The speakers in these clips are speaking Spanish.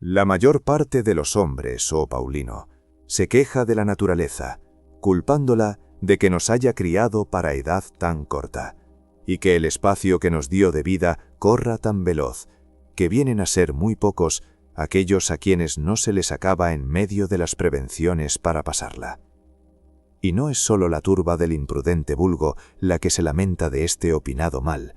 La mayor parte de los hombres, oh Paulino, se queja de la naturaleza, culpándola de que nos haya criado para edad tan corta, y que el espacio que nos dio de vida corra tan veloz, que vienen a ser muy pocos aquellos a quienes no se les acaba en medio de las prevenciones para pasarla. Y no es solo la turba del imprudente vulgo la que se lamenta de este opinado mal,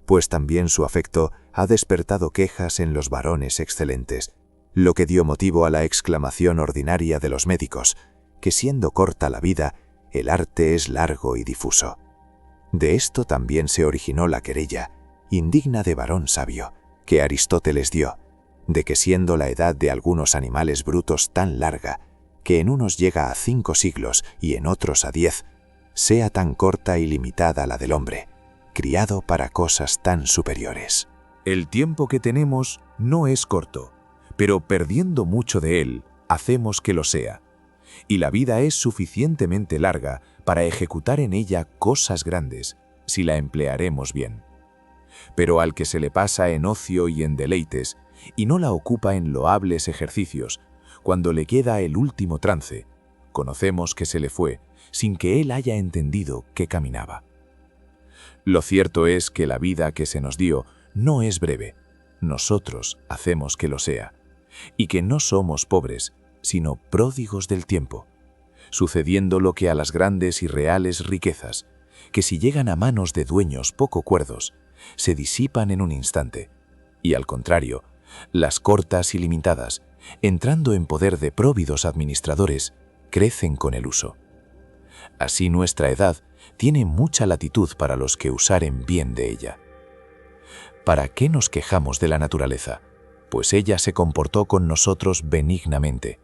pues también su afecto ha despertado quejas en los varones excelentes, lo que dio motivo a la exclamación ordinaria de los médicos, que siendo corta la vida, el arte es largo y difuso. De esto también se originó la querella, indigna de varón sabio, que Aristóteles dio, de que siendo la edad de algunos animales brutos tan larga, que en unos llega a 5 siglos y en otros a 10, sea tan corta y limitada la del hombre, criado para cosas tan superiores. El tiempo que tenemos no es corto, pero perdiendo mucho de él, hacemos que lo sea. Y la vida es suficientemente larga para ejecutar en ella cosas grandes, si la emplearemos bien. Pero al que se le pasa en ocio y en deleites, y no la ocupa en loables ejercicios, cuando le queda el último trance, conocemos que se le fue, sin que él haya entendido que caminaba. Lo cierto es que la vida que se nos dio no es breve, nosotros hacemos que lo sea, y que no somos pobres, sino pródigos del tiempo, sucediendo lo que a las grandes y reales riquezas, que si llegan a manos de dueños poco cuerdos, se disipan en un instante, y al contrario, las cortas y limitadas, entrando en poder de próvidos administradores, crecen con el uso. Así nuestra edad tiene mucha latitud para los que usaren bien de ella. ¿Para qué nos quejamos de la naturaleza? Pues ella se comportó con nosotros benignamente.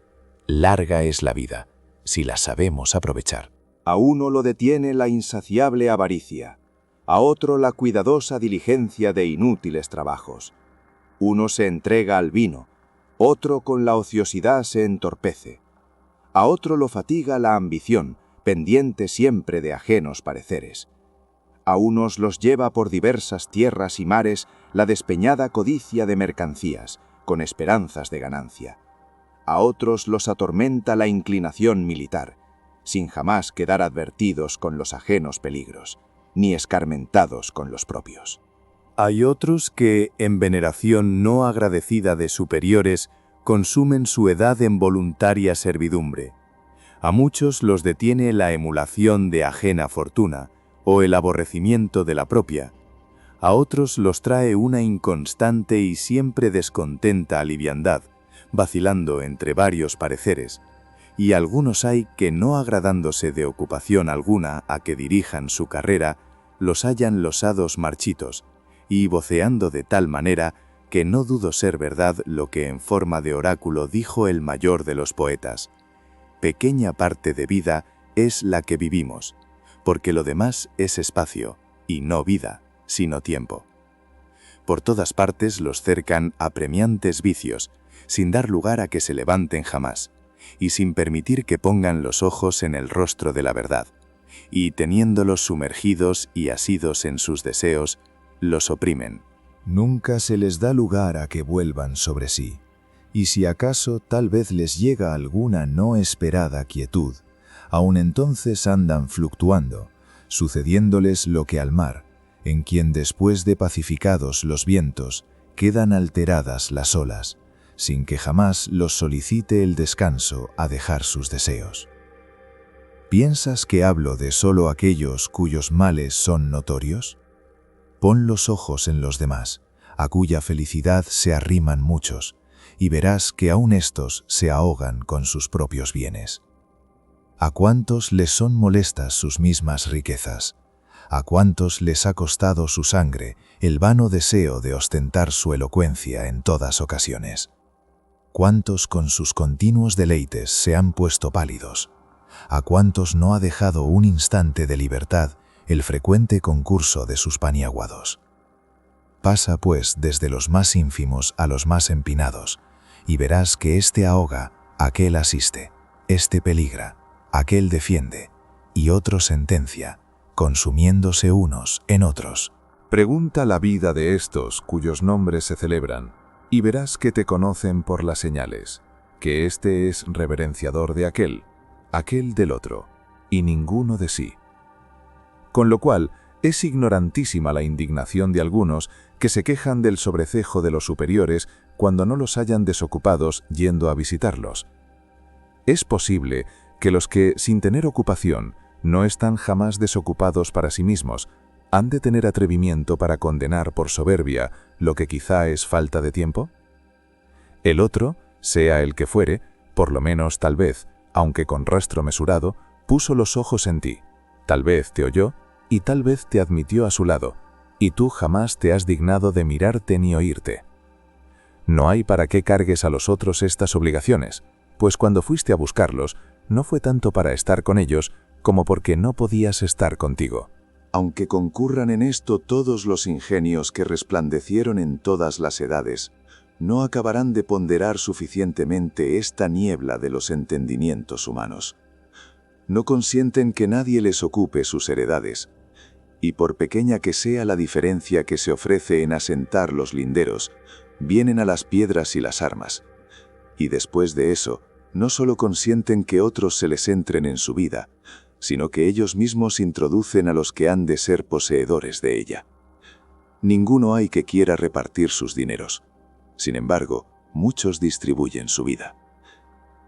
Larga es la vida, si la sabemos aprovechar. A uno lo detiene la insaciable avaricia, a otro la cuidadosa diligencia de inútiles trabajos. Uno se entrega al vino, otro con la ociosidad se entorpece. A otro lo fatiga la ambición, pendiente siempre de ajenos pareceres. A unos los lleva por diversas tierras y mares la despeñada codicia de mercancías, con esperanzas de ganancia. A otros los atormenta la inclinación militar, sin jamás quedar advertidos con los ajenos peligros, ni escarmentados con los propios. Hay otros que, en veneración no agradecida de superiores, consumen su edad en voluntaria servidumbre. A muchos los detiene la emulación de ajena fortuna, o el aborrecimiento de la propia. A otros los trae una inconstante y siempre descontenta liviandad, vacilando entre varios pareceres, y algunos hay que no agradándose de ocupación alguna a que dirijan su carrera, los hallan losados marchitos, y voceando de tal manera que no dudo ser verdad lo que en forma de oráculo dijo el mayor de los poetas: pequeña parte de vida es la que vivimos, porque lo demás es espacio, y no vida, sino tiempo. Por todas partes los cercan apremiantes vicios, sin dar lugar a que se levanten jamás, y sin permitir que pongan los ojos en el rostro de la verdad, y teniéndolos sumergidos y asidos en sus deseos, los oprimen. Nunca se les da lugar a que vuelvan sobre sí, y si acaso tal vez les llega alguna no esperada quietud, aun entonces andan fluctuando, sucediéndoles lo que al mar, en quien después de pacificados los vientos, quedan alteradas las olas, sin que jamás los solicite el descanso a dejar sus deseos. ¿Piensas que hablo de solo aquellos cuyos males son notorios? Pon los ojos en los demás, a cuya felicidad se arriman muchos, y verás que aun éstos se ahogan con sus propios bienes. ¿A cuántos les son molestas sus mismas riquezas? ¿A cuántos les ha costado su sangre el vano deseo de ostentar su elocuencia en todas ocasiones? ¿Cuántos con sus continuos deleites se han puesto pálidos? ¿A cuántos no ha dejado un instante de libertad el frecuente concurso de sus paniaguados? Pasa, pues, desde los más ínfimos a los más empinados, y verás que éste ahoga, aquel asiste, éste peligra, aquel defiende, y otro sentencia, consumiéndose unos en otros. Pregunta la vida de estos cuyos nombres se celebran, y verás que te conocen por las señales, que éste es reverenciador de aquel del otro, y ninguno de sí. Con lo cual, es ignorantísima la indignación de algunos que se quejan del sobrecejo de los superiores cuando no los hallan desocupados yendo a visitarlos. Es posible que los que, sin tener ocupación, no están jamás desocupados para sí mismos, han de tener atrevimiento para condenar por soberbia lo que quizá es falta de tiempo. El otro, sea el que fuere, por lo menos tal vez, aunque con rastro mesurado, puso los ojos en ti, tal vez te oyó y tal vez te admitió a su lado, y tú jamás te has dignado de mirarte ni oírte. No hay para qué cargues a los otros estas obligaciones, pues cuando fuiste a buscarlos, no fue tanto para estar con ellos como porque no podías estar contigo. Aunque concurran en esto todos los ingenios que resplandecieron en todas las edades, no acabarán de ponderar suficientemente esta niebla de los entendimientos humanos. No consienten que nadie les ocupe sus heredades, y por pequeña que sea la diferencia que se ofrece en asentar los linderos, vienen a las piedras y las armas. Y después de eso, no solo consienten que otros se les entren en su vida, sino que ellos mismos introducen a los que han de ser poseedores de ella. Ninguno hay que quiera repartir sus dineros. Sin embargo, muchos distribuyen su vida.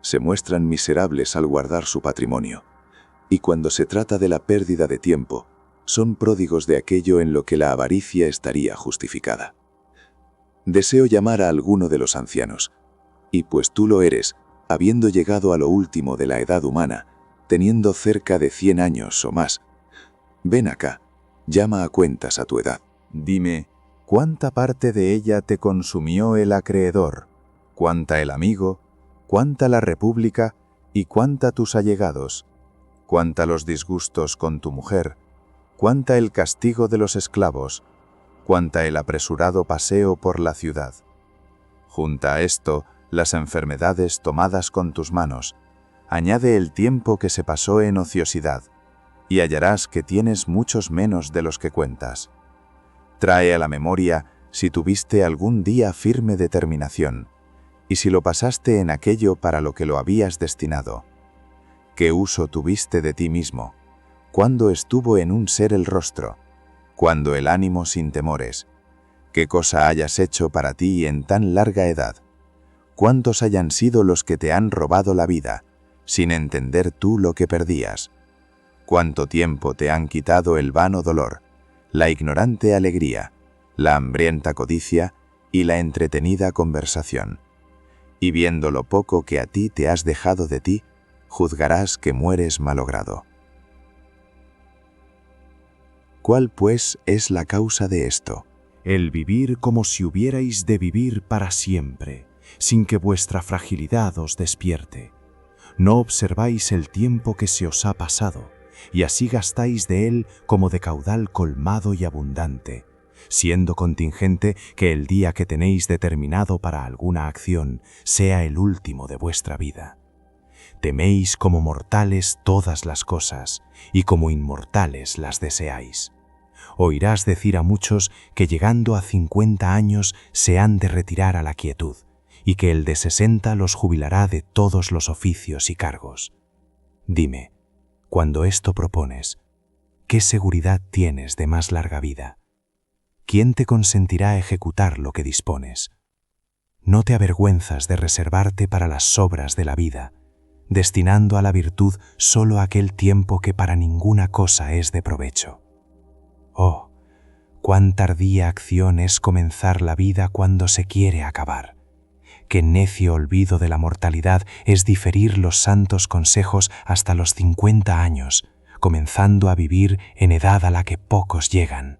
Se muestran miserables al guardar su patrimonio, y cuando se trata de la pérdida de tiempo, son pródigos de aquello en lo que la avaricia estaría justificada. Deseo llamar a alguno de los ancianos, y pues tú lo eres, habiendo llegado a lo último de la edad humana, teniendo cerca de 100 años o más, ven acá, llama a cuentas a tu edad. Dime, ¿cuánta parte de ella te consumió el acreedor? ¿Cuánta el amigo? ¿Cuánta la república? ¿Y cuánta tus allegados? ¿Cuánta los disgustos con tu mujer? ¿Cuánta el castigo de los esclavos? ¿Cuánta el apresurado paseo por la ciudad? Junta a esto las enfermedades tomadas con tus manos. Añade el tiempo que se pasó en ociosidad, y hallarás que tienes muchos menos de los que cuentas. Trae a la memoria si tuviste algún día firme determinación, y si lo pasaste en aquello para lo que lo habías destinado. ¿Qué uso tuviste de ti mismo? ¿Cuándo estuvo en un ser el rostro? ¿Cuándo el ánimo sin temores? ¿Qué cosa hayas hecho para ti en tan larga edad? ¿Cuántos hayan sido los que te han robado la vida, sin entender tú lo que perdías? ¿Cuánto tiempo te han quitado el vano dolor, la ignorante alegría, la hambrienta codicia y la entretenida conversación? Y viendo lo poco que a ti te has dejado de ti, juzgarás que mueres malogrado. ¿Cuál, pues, es la causa de esto? El vivir como si hubierais de vivir para siempre, sin que vuestra fragilidad os despierte. No observáis el tiempo que se os ha pasado, y así gastáis de él como de caudal colmado y abundante, siendo contingente que el día que tenéis determinado para alguna acción sea el último de vuestra vida. Teméis como mortales todas las cosas, y como inmortales las deseáis. Oirás decir a muchos que llegando a 50 años se han de retirar a la quietud, y que el de 60 los jubilará de todos los oficios y cargos. Dime, cuando esto propones, ¿qué seguridad tienes de más larga vida? ¿Quién te consentirá ejecutar lo que dispones? No te avergüenzas de reservarte para las sobras de la vida, destinando a la virtud solo aquel tiempo que para ninguna cosa es de provecho. Oh, cuán tardía acción es comenzar la vida cuando se quiere acabar. Qué necio olvido de la mortalidad es diferir los santos consejos hasta los 50 años, comenzando a vivir en edad a la que pocos llegan.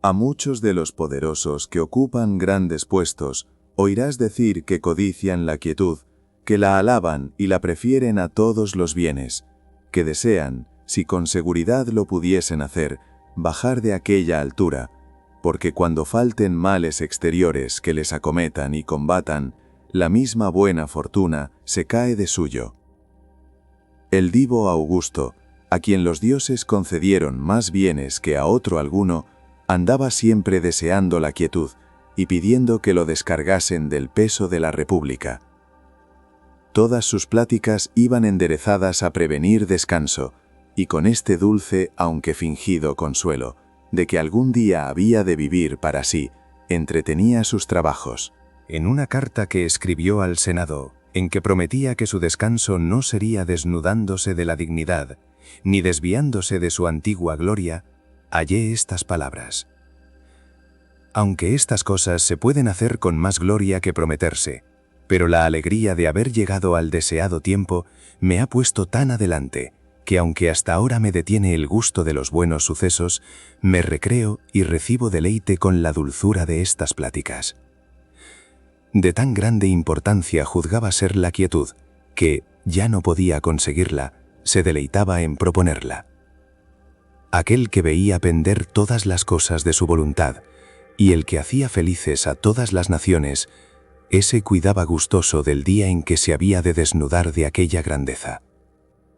A muchos de los poderosos que ocupan grandes puestos, oirás decir que codician la quietud, que la alaban y la prefieren a todos los bienes, que desean, si con seguridad lo pudiesen hacer, bajar de aquella altura, porque cuando falten males exteriores que les acometan y combatan, la misma buena fortuna se cae de suyo. El divo Augusto, a quien los dioses concedieron más bienes que a otro alguno, andaba siempre deseando la quietud, y pidiendo que lo descargasen del peso de la República. Todas sus pláticas iban enderezadas a prevenir descanso, y con este dulce, aunque fingido consuelo, de que algún día había de vivir para sí, entretenía sus trabajos. En una carta que escribió al Senado, en que prometía que su descanso no sería desnudándose de la dignidad, ni desviándose de su antigua gloria, hallé estas palabras: aunque estas cosas se pueden hacer con más gloria que prometerse, pero la alegría de haber llegado al deseado tiempo me ha puesto tan adelante, que aunque hasta ahora me detiene el gusto de los buenos sucesos, me recreo y recibo deleite con la dulzura de estas pláticas. De tan grande importancia juzgaba ser la quietud, que, ya no podía conseguirla, se deleitaba en proponerla. Aquel que veía pender todas las cosas de su voluntad, y el que hacía felices a todas las naciones, ese cuidaba gustoso del día en que se había de desnudar de aquella grandeza.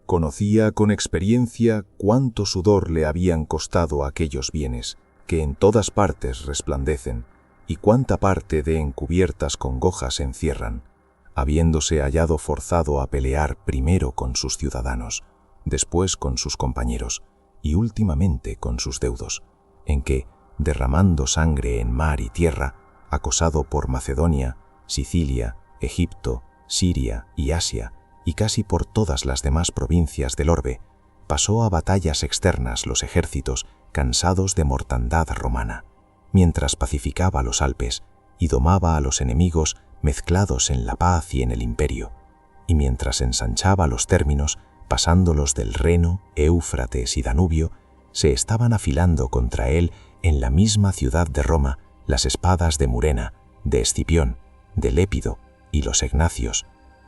Conocía con experiencia cuánto sudor le habían costado aquellos bienes, que en todas partes resplandecen, y cuánta parte de encubiertas congojas encierran, habiéndose hallado forzado a pelear primero con sus ciudadanos, después con sus compañeros, y últimamente con sus deudos, en que, derramando sangre en mar y tierra, acosado por Macedonia, Sicilia, Egipto, Siria y Asia, y casi por todas las demás provincias del orbe, pasó a batallas externas los ejércitos cansados de mortandad romana, mientras pacificaba los Alpes y domaba a los enemigos mezclados en la paz y en el imperio, y mientras ensanchaba los términos, pasándolos del Reno, Éufrates y Danubio, se estaban afilando contra él en la misma ciudad de Roma las espadas de Murena, de Escipión, de Lépido y los Egnacios,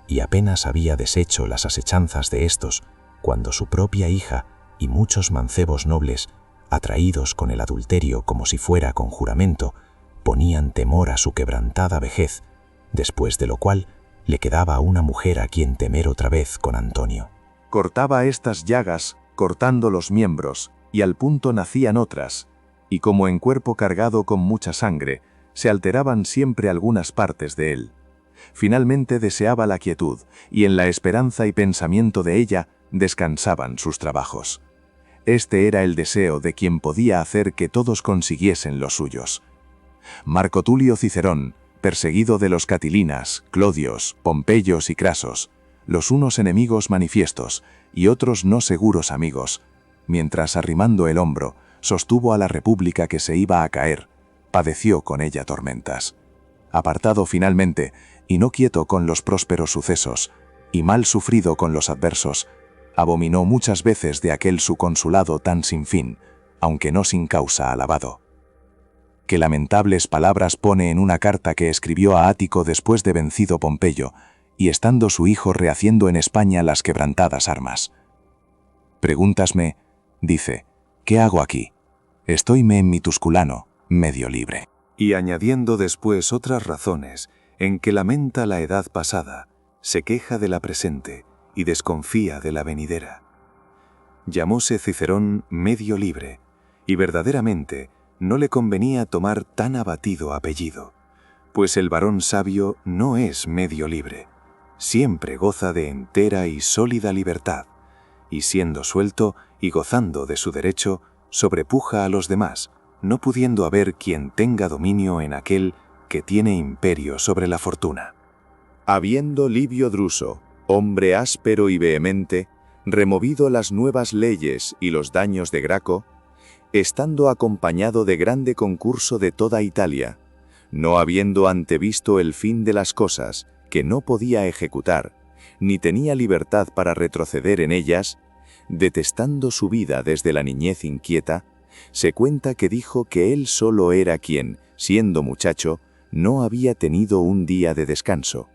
y apenas había deshecho las asechanzas de estos, cuando su propia hija y muchos mancebos nobles, atraídos con el adulterio como si fuera con juramento, ponían temor a su quebrantada vejez, después de lo cual le quedaba una mujer a quien temer otra vez con Antonio. Cortaba estas llagas, cortando los miembros, y al punto nacían otras, y como en cuerpo cargado con mucha sangre, se alteraban siempre algunas partes de él. Finalmente deseaba la quietud, y en la esperanza y pensamiento de ella descansaban sus trabajos. Este era el deseo de quien podía hacer que todos consiguiesen los suyos. Marco Tulio Cicerón, perseguido de los Catilinas, Clodios, Pompeyos y Crasos, los unos enemigos manifiestos y otros no seguros amigos, mientras arrimando el hombro, sostuvo a la república que se iba a caer, padeció con ella tormentas. Apartado finalmente, y no quieto con los prósperos sucesos, y mal sufrido con los adversos, abominó muchas veces de aquel su consulado tan sin fin, aunque no sin causa alabado. Qué lamentables palabras pone en una carta que escribió a Ático después de vencido Pompeyo, y estando su hijo rehaciendo en España las quebrantadas armas. Pregúntasme, dice, ¿qué hago aquí? Estóyme en mi Tusculano, medio libre. Y añadiendo después otras razones, en que lamenta la edad pasada, se queja de la presente y desconfía de la venidera. Llamóse Cicerón medio libre, y verdaderamente no le convenía tomar tan abatido apellido, pues el varón sabio no es medio libre, siempre goza de entera y sólida libertad, y siendo suelto y gozando de su derecho, sobrepuja a los demás, no pudiendo haber quien tenga dominio en aquel que tiene imperio sobre la fortuna. Habiendo Livio Druso, hombre áspero y vehemente, removido las nuevas leyes y los daños de Graco, estando acompañado de grande concurso de toda Italia, no habiendo antevisto el fin de las cosas, que no podía ejecutar, ni tenía libertad para retroceder en ellas, detestando su vida desde la niñez inquieta, se cuenta que dijo que él solo era quien, siendo muchacho, no había tenido un día de descanso.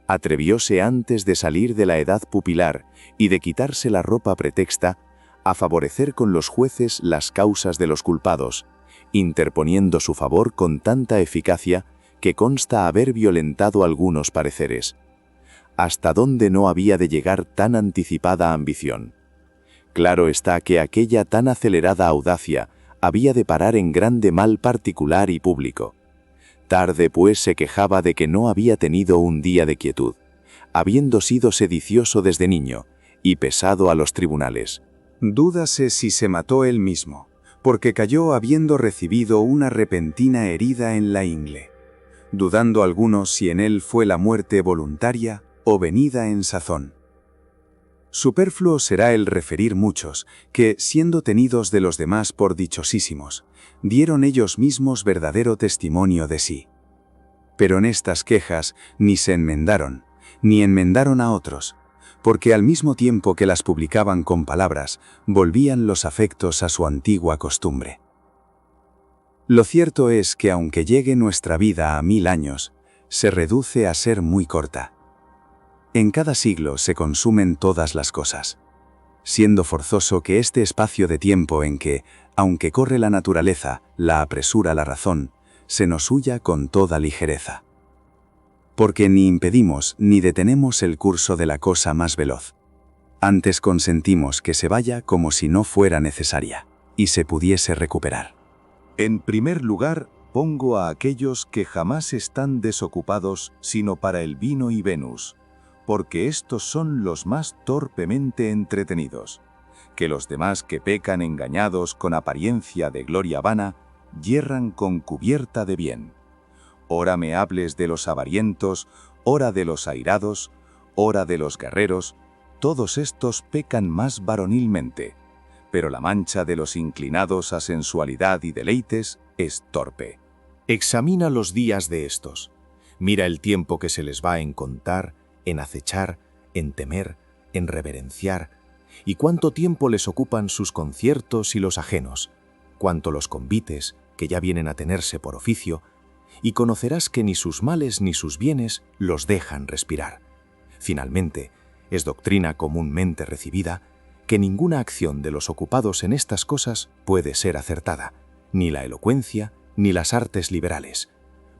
Atrevióse antes de salir de la edad pupilar y de quitarse la ropa pretexta, a favorecer con los jueces las causas de los culpados, interponiendo su favor con tanta eficacia que consta haber violentado algunos pareceres. ¿Hasta dónde no había de llegar tan anticipada ambición? Claro está que aquella tan acelerada audacia había de parar en grande mal particular y público. Tarde, pues, se quejaba de que no había tenido un día de quietud, habiendo sido sedicioso desde niño y pesado a los tribunales. Dúdase si se mató él mismo, porque cayó habiendo recibido una repentina herida en la ingle, dudando algunos si en él fue la muerte voluntaria o venida en sazón. Superfluo será el referir muchos, que, siendo tenidos de los demás por dichosísimos, dieron ellos mismos verdadero testimonio de sí. Pero en estas quejas ni se enmendaron, ni enmendaron a otros, porque al mismo tiempo que las publicaban con palabras, volvían los afectos a su antigua costumbre. Lo cierto es que aunque llegue nuestra vida a 1000 años, se reduce a ser muy corta. En cada siglo se consumen todas las cosas, siendo forzoso que este espacio de tiempo en que, aunque corre la naturaleza, la apresura la razón, se nos huya con toda ligereza. Porque ni impedimos ni detenemos el curso de la cosa más veloz. Antes consentimos que se vaya como si no fuera necesaria, y se pudiese recuperar. En primer lugar, pongo a aquellos que jamás están desocupados sino para el vino y Venus, porque estos son los más torpemente entretenidos, que los demás que pecan engañados con apariencia de gloria vana, yerran con cubierta de bien. Ora me hables de los avarientos, ora de los airados, ora de los guerreros, todos estos pecan más varonilmente, pero la mancha de los inclinados a sensualidad y deleites es torpe. Examina los días de estos. Mira el tiempo que se les va en contar, en acechar, en temer, en reverenciar, y cuánto tiempo les ocupan sus conciertos y los ajenos, cuánto los convites, que ya vienen a tenerse por oficio, y conocerás que ni sus males ni sus bienes los dejan respirar. Finalmente, es doctrina comúnmente recibida que ninguna acción de los ocupados en estas cosas puede ser acertada, ni la elocuencia ni las artes liberales,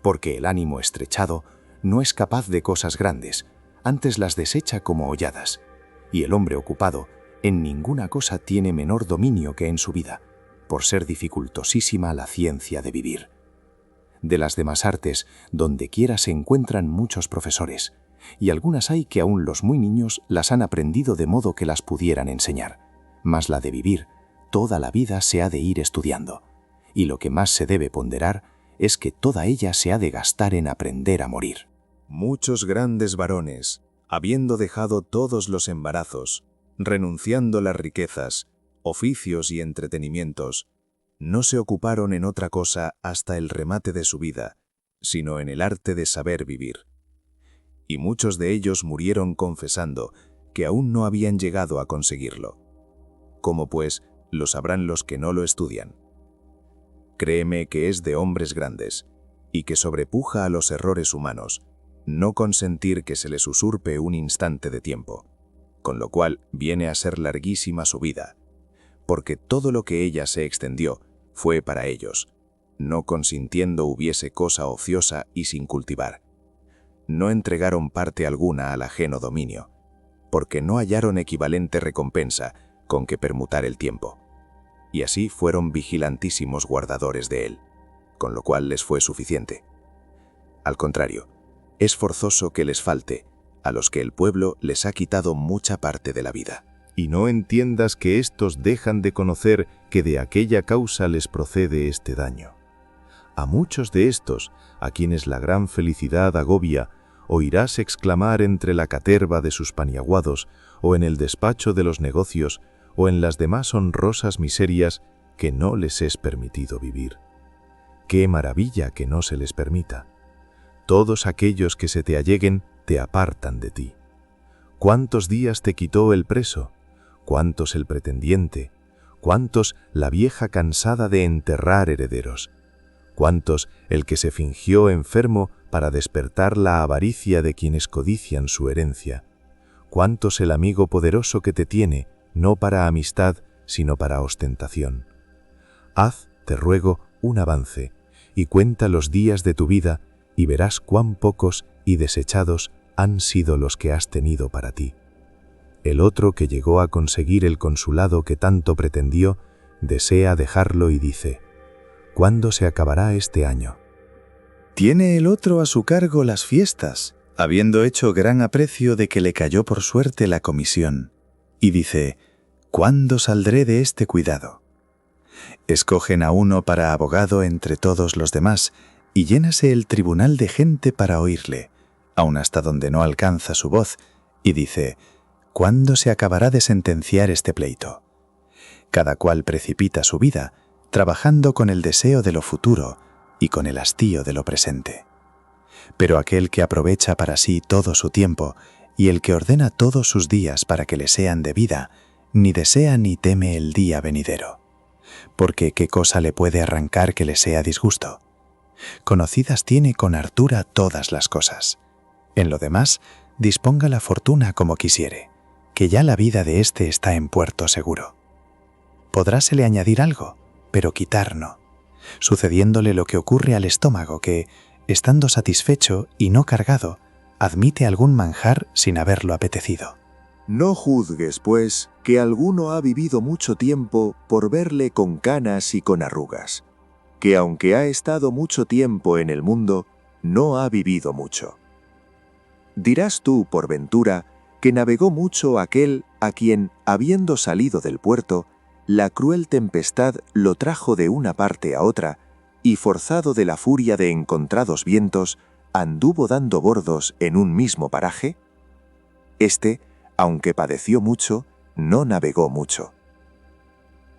porque el ánimo estrechado no es capaz de cosas grandes, antes las desecha como holladas, y el hombre ocupado en ninguna cosa tiene menor dominio que en su vida, por ser dificultosísima la ciencia de vivir. De las demás artes, donde quiera se encuentran muchos profesores, y algunas hay que aún los muy niños las han aprendido de modo que las pudieran enseñar, mas la de vivir, toda la vida se ha de ir estudiando, y lo que más se debe ponderar es que toda ella se ha de gastar en aprender a morir. Muchos grandes varones, habiendo dejado todos los embarazos, renunciando las riquezas, oficios y entretenimientos, no se ocuparon en otra cosa hasta el remate de su vida, sino en el arte de saber vivir. Y muchos de ellos murieron confesando que aún no habían llegado a conseguirlo. ¿Cómo pues lo sabrán los que no lo estudian? Créeme que es de hombres grandes, y que sobrepuja a los errores humanos, no consentir que se les usurpe un instante de tiempo, con lo cual viene a ser larguísima su vida, porque todo lo que ella se extendió fue para ellos, no consintiendo hubiese cosa ociosa y sin cultivar. No entregaron parte alguna al ajeno dominio, porque no hallaron equivalente recompensa con que permutar el tiempo, y así fueron vigilantísimos guardadores de él, con lo cual les fue suficiente. Al contrario, es forzoso que les falte, a los que el pueblo les ha quitado mucha parte de la vida. Y no entiendas que éstos dejan de conocer que de aquella causa les procede este daño. A muchos de estos, a quienes la gran felicidad agobia, oirás exclamar entre la caterva de sus paniaguados, o en el despacho de los negocios, o en las demás honrosas miserias, que no les es permitido vivir. ¡Qué maravilla que no se les permita! Todos aquellos que se te alleguen te apartan de ti. ¿Cuántos días te quitó el preso? ¿Cuántos el pretendiente? ¿Cuántos la vieja cansada de enterrar herederos? ¿Cuántos el que se fingió enfermo para despertar la avaricia de quienes codician su herencia? ¿Cuántos el amigo poderoso que te tiene, no para amistad, sino para ostentación? Haz, te ruego, un avance, y cuenta los días de tu vida, y verás cuán pocos y desechados han sido los que has tenido para ti. El otro que llegó a conseguir el consulado que tanto pretendió, desea dejarlo y dice: ¿cuándo se acabará este año? Tiene el otro a su cargo las fiestas, habiendo hecho gran aprecio de que le cayó por suerte la comisión. Y dice, ¿cuándo saldré de este cuidado? Escogen a uno para abogado entre todos los demás, y llénase el tribunal de gente para oírle, aun hasta donde no alcanza su voz, y dice, ¿cuándo se acabará de sentenciar este pleito? Cada cual precipita su vida, trabajando con el deseo de lo futuro y con el hastío de lo presente. Pero aquel que aprovecha para sí todo su tiempo y el que ordena todos sus días para que le sean de vida, ni desea ni teme el día venidero. Porque ¿qué cosa le puede arrancar que le sea disgusto? Conocidas tiene con hartura todas las cosas. En lo demás, disponga la fortuna como quisiere, que ya la vida de éste está en puerto seguro. Podrásele añadir algo, pero quitar no, sucediéndole lo que ocurre al estómago que, estando satisfecho y no cargado, admite algún manjar sin haberlo apetecido. No juzgues, pues, que alguno ha vivido mucho tiempo por verle con canas y con arrugas, que aunque ha estado mucho tiempo en el mundo, no ha vivido mucho. Dirás tú, por ventura, que navegó mucho aquel a quien, habiendo salido del puerto, la cruel tempestad lo trajo de una parte a otra, y forzado de la furia de encontrados vientos, anduvo dando bordos en un mismo paraje? Este, aunque padeció mucho, no navegó mucho.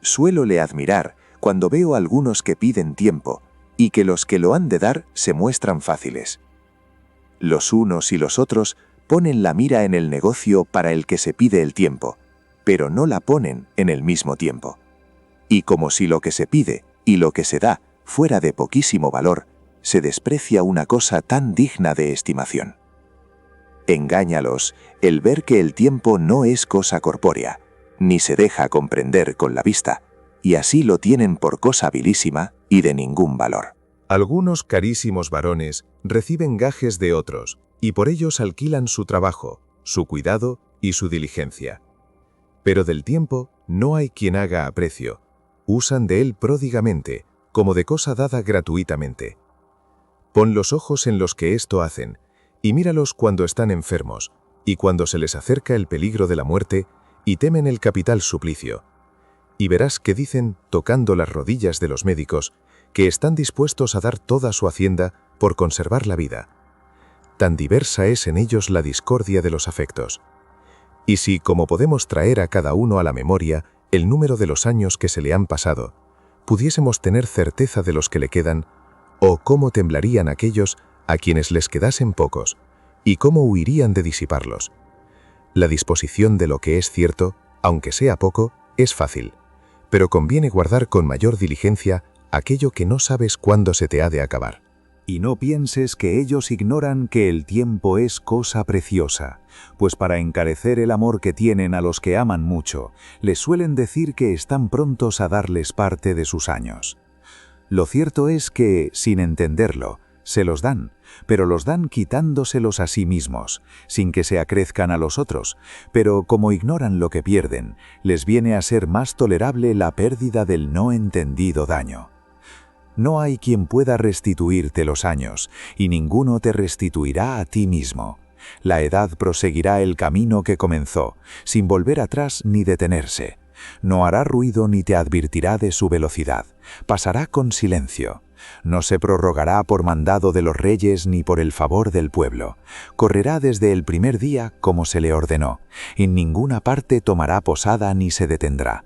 Suélole admirar cuando veo algunos que piden tiempo, y que los que lo han de dar se muestran fáciles. Los unos y los otros ponen la mira en el negocio para el que se pide el tiempo, pero no la ponen en el mismo tiempo. Y como si lo que se pide y lo que se da fuera de poquísimo valor, se desprecia una cosa tan digna de estimación. Engáñalos el ver que el tiempo no es cosa corpórea, ni se deja comprender con la vista, y así lo tienen por cosa vilísima y de ningún valor. Algunos carísimos varones reciben gajes de otros, y por ellos alquilan su trabajo, su cuidado y su diligencia. Pero del tiempo no hay quien haga aprecio, usan de él pródigamente, como de cosa dada gratuitamente. Pon los ojos en los que esto hacen, y míralos cuando están enfermos, y cuando se les acerca el peligro de la muerte, y temen el capital suplicio. Y verás que dicen, tocando las rodillas de los médicos, que están dispuestos a dar toda su hacienda por conservar la vida. Tan diversa es en ellos la discordia de los afectos. Y si, como podemos traer a cada uno a la memoria el número de los años que se le han pasado, pudiésemos tener certeza de los que le quedan, o cómo temblarían aquellos a quienes les quedasen pocos, y cómo huirían de disiparlos. La disposición de lo que es cierto, aunque sea poco, es fácil, pero conviene guardar con mayor diligencia aquello que no sabes cuándo se te ha de acabar. Y no pienses que ellos ignoran que el tiempo es cosa preciosa, pues para encarecer el amor que tienen a los que aman mucho, les suelen decir que están prontos a darles parte de sus años. Lo cierto es que, sin entenderlo, se los dan, pero los dan quitándoselos a sí mismos, sin que se acrezcan a los otros, pero como ignoran lo que pierden, les viene a ser más tolerable la pérdida del no entendido daño. No hay quien pueda restituirte los años, y ninguno te restituirá a ti mismo. La edad proseguirá el camino que comenzó, sin volver atrás ni detenerse. No hará ruido ni te advertirá de su velocidad. Pasará con silencio. No se prorrogará por mandado de los reyes ni por el favor del pueblo. Correrá desde el primer día como se le ordenó. En ninguna parte tomará posada ni se detendrá.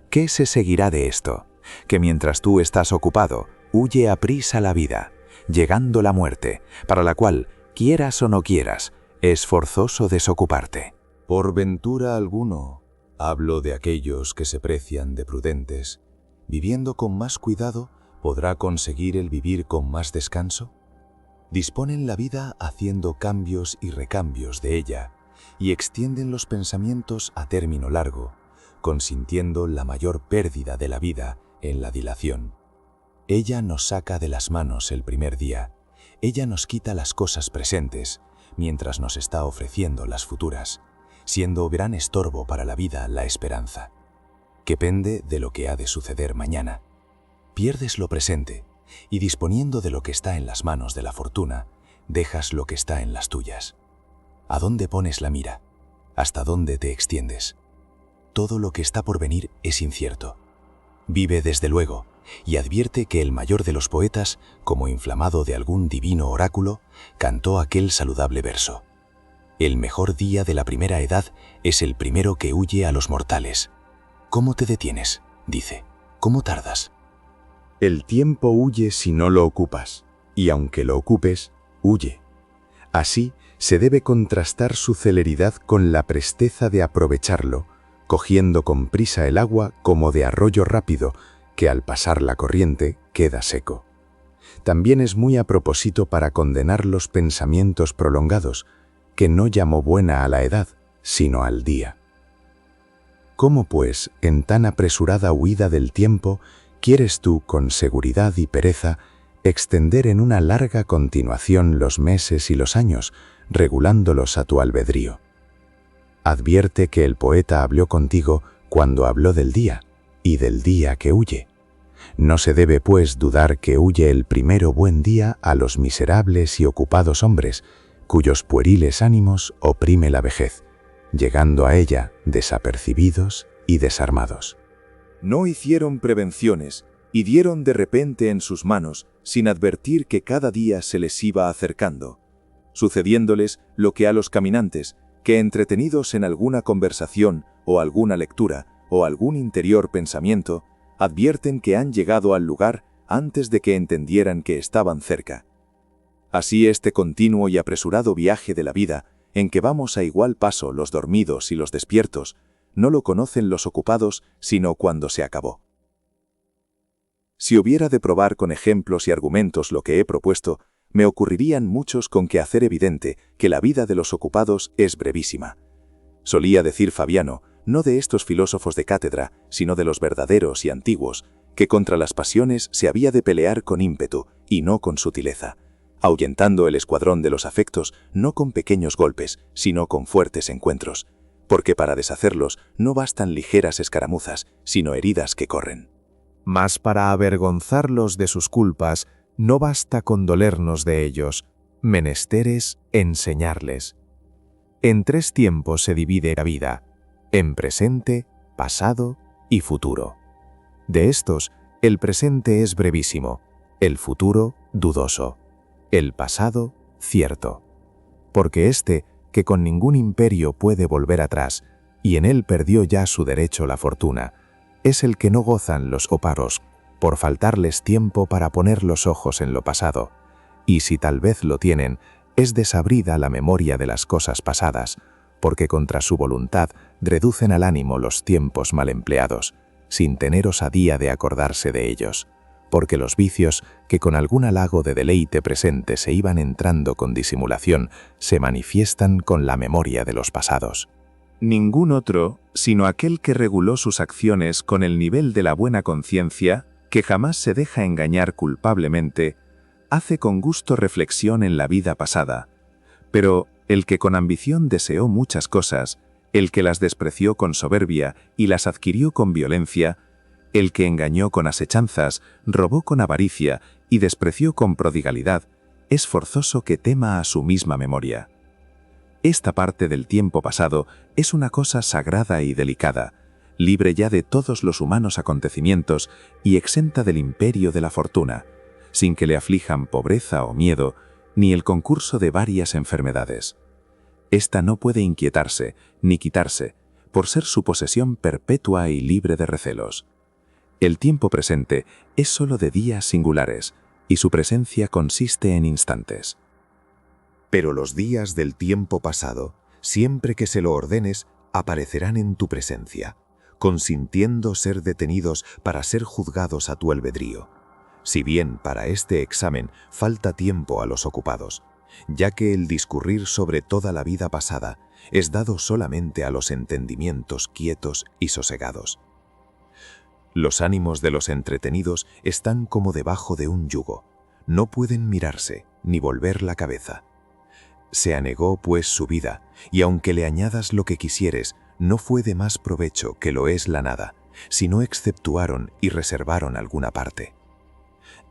¿Qué se seguirá de esto? Que mientras tú estás ocupado, huye aprisa la vida, llegando la muerte, para la cual, quieras o no quieras, es forzoso desocuparte. Por ventura alguno, hablo de aquellos que se precian de prudentes, viviendo con más cuidado, ¿podrá conseguir el vivir con más descanso? Disponen la vida haciendo cambios y recambios de ella, y extienden los pensamientos a término largo, consintiendo la mayor pérdida de la vida en la dilación. Ella nos saca de las manos el primer día, ella nos quita las cosas presentes, mientras nos está ofreciendo las futuras, siendo gran estorbo para la vida la esperanza, que pende de lo que ha de suceder mañana. Pierdes lo presente, y disponiendo de lo que está en las manos de la fortuna, dejas lo que está en las tuyas. ¿A dónde pones la mira? ¿Hasta dónde te extiendes? Todo lo que está por venir es incierto. Vive desde luego, y advierte que el mayor de los poetas, como inflamado de algún divino oráculo, cantó aquel saludable verso. El mejor día de la primera edad es el primero que huye a los mortales. ¿Cómo te detienes?, dice. ¿Cómo tardas? El tiempo huye si no lo ocupas, y aunque lo ocupes, huye. Así se debe contrastar su celeridad con la presteza de aprovecharlo, cogiendo con prisa el agua como de arroyo rápido, que al pasar la corriente queda seco. También es muy a propósito para condenar los pensamientos prolongados, que no llamó buena a la edad, sino al día. ¿Cómo, pues, en tan apresurada huida del tiempo, quieres tú, con seguridad y pereza, extender en una larga continuación los meses y los años, regulándolos a tu albedrío? Advierte que el poeta habló contigo cuando habló del día, y del día que huye. No se debe, pues, dudar que huye el primero buen día a los miserables y ocupados hombres, cuyos pueriles ánimos oprime la vejez, llegando a ella desapercibidos y desarmados. No hicieron prevenciones y dieron de repente en sus manos, sin advertir que cada día se les iba acercando, sucediéndoles lo que a los caminantes, que entretenidos en alguna conversación o alguna lectura o algún interior pensamiento, advierten que han llegado al lugar antes de que entendieran que estaban cerca. Así este continuo y apresurado viaje de la vida, en que vamos a igual paso los dormidos y los despiertos, no lo conocen los ocupados sino cuando se acabó. Si hubiera de probar con ejemplos y argumentos lo que he propuesto, me ocurrirían muchos con que hacer evidente que la vida de los ocupados es brevísima. Solía decir Fabiano, no de estos filósofos de cátedra, sino de los verdaderos y antiguos, que contra las pasiones se había de pelear con ímpetu y no con sutileza, ahuyentando el escuadrón de los afectos no con pequeños golpes, sino con fuertes encuentros, porque para deshacerlos no bastan ligeras escaramuzas, sino heridas que corren. Mas para avergonzarlos de sus culpas, no basta condolernos de ellos, menester es enseñarles. En 3 tiempos se divide la vida, en presente, pasado y futuro. De estos, el presente es brevísimo, el futuro dudoso, el pasado cierto. Porque este, que con ningún imperio puede volver atrás, y en él perdió ya su derecho la fortuna, es el que no gozan los oparos, por faltarles tiempo para poner los ojos en lo pasado, y si tal vez lo tienen, es desabrida la memoria de las cosas pasadas, porque contra su voluntad reducen al ánimo los tiempos mal empleados, sin tener osadía de acordarse de ellos, porque los vicios que con algún halago de deleite presente se iban entrando con disimulación, se manifiestan con la memoria de los pasados. Ningún otro, sino aquel que reguló sus acciones con el nivel de la buena conciencia, que jamás se deja engañar culpablemente, hace con gusto reflexión en la vida pasada. Pero el que con ambición deseó muchas cosas, el que las despreció con soberbia y las adquirió con violencia, el que engañó con asechanzas, robó con avaricia y despreció con prodigalidad, es forzoso que tema a su misma memoria. Esta parte del tiempo pasado es una cosa sagrada y delicada, libre ya de todos los humanos acontecimientos y exenta del imperio de la fortuna, sin que le aflijan pobreza o miedo, ni el concurso de varias enfermedades. Esta no puede inquietarse, ni quitarse, por ser su posesión perpetua y libre de recelos. El tiempo presente es sólo de días singulares, y su presencia consiste en instantes. Pero los días del tiempo pasado, siempre que se lo ordenes, aparecerán en tu presencia, consintiendo ser detenidos para ser juzgados a tu albedrío. Si bien para este examen falta tiempo a los ocupados, ya que el discurrir sobre toda la vida pasada es dado solamente a los entendimientos quietos y sosegados. Los ánimos de los entretenidos están como debajo de un yugo, no pueden mirarse ni volver la cabeza. Se anegó pues su vida, y aunque le añadas lo que quisieres, no fue de más provecho que lo es la nada, si no exceptuaron y reservaron alguna parte.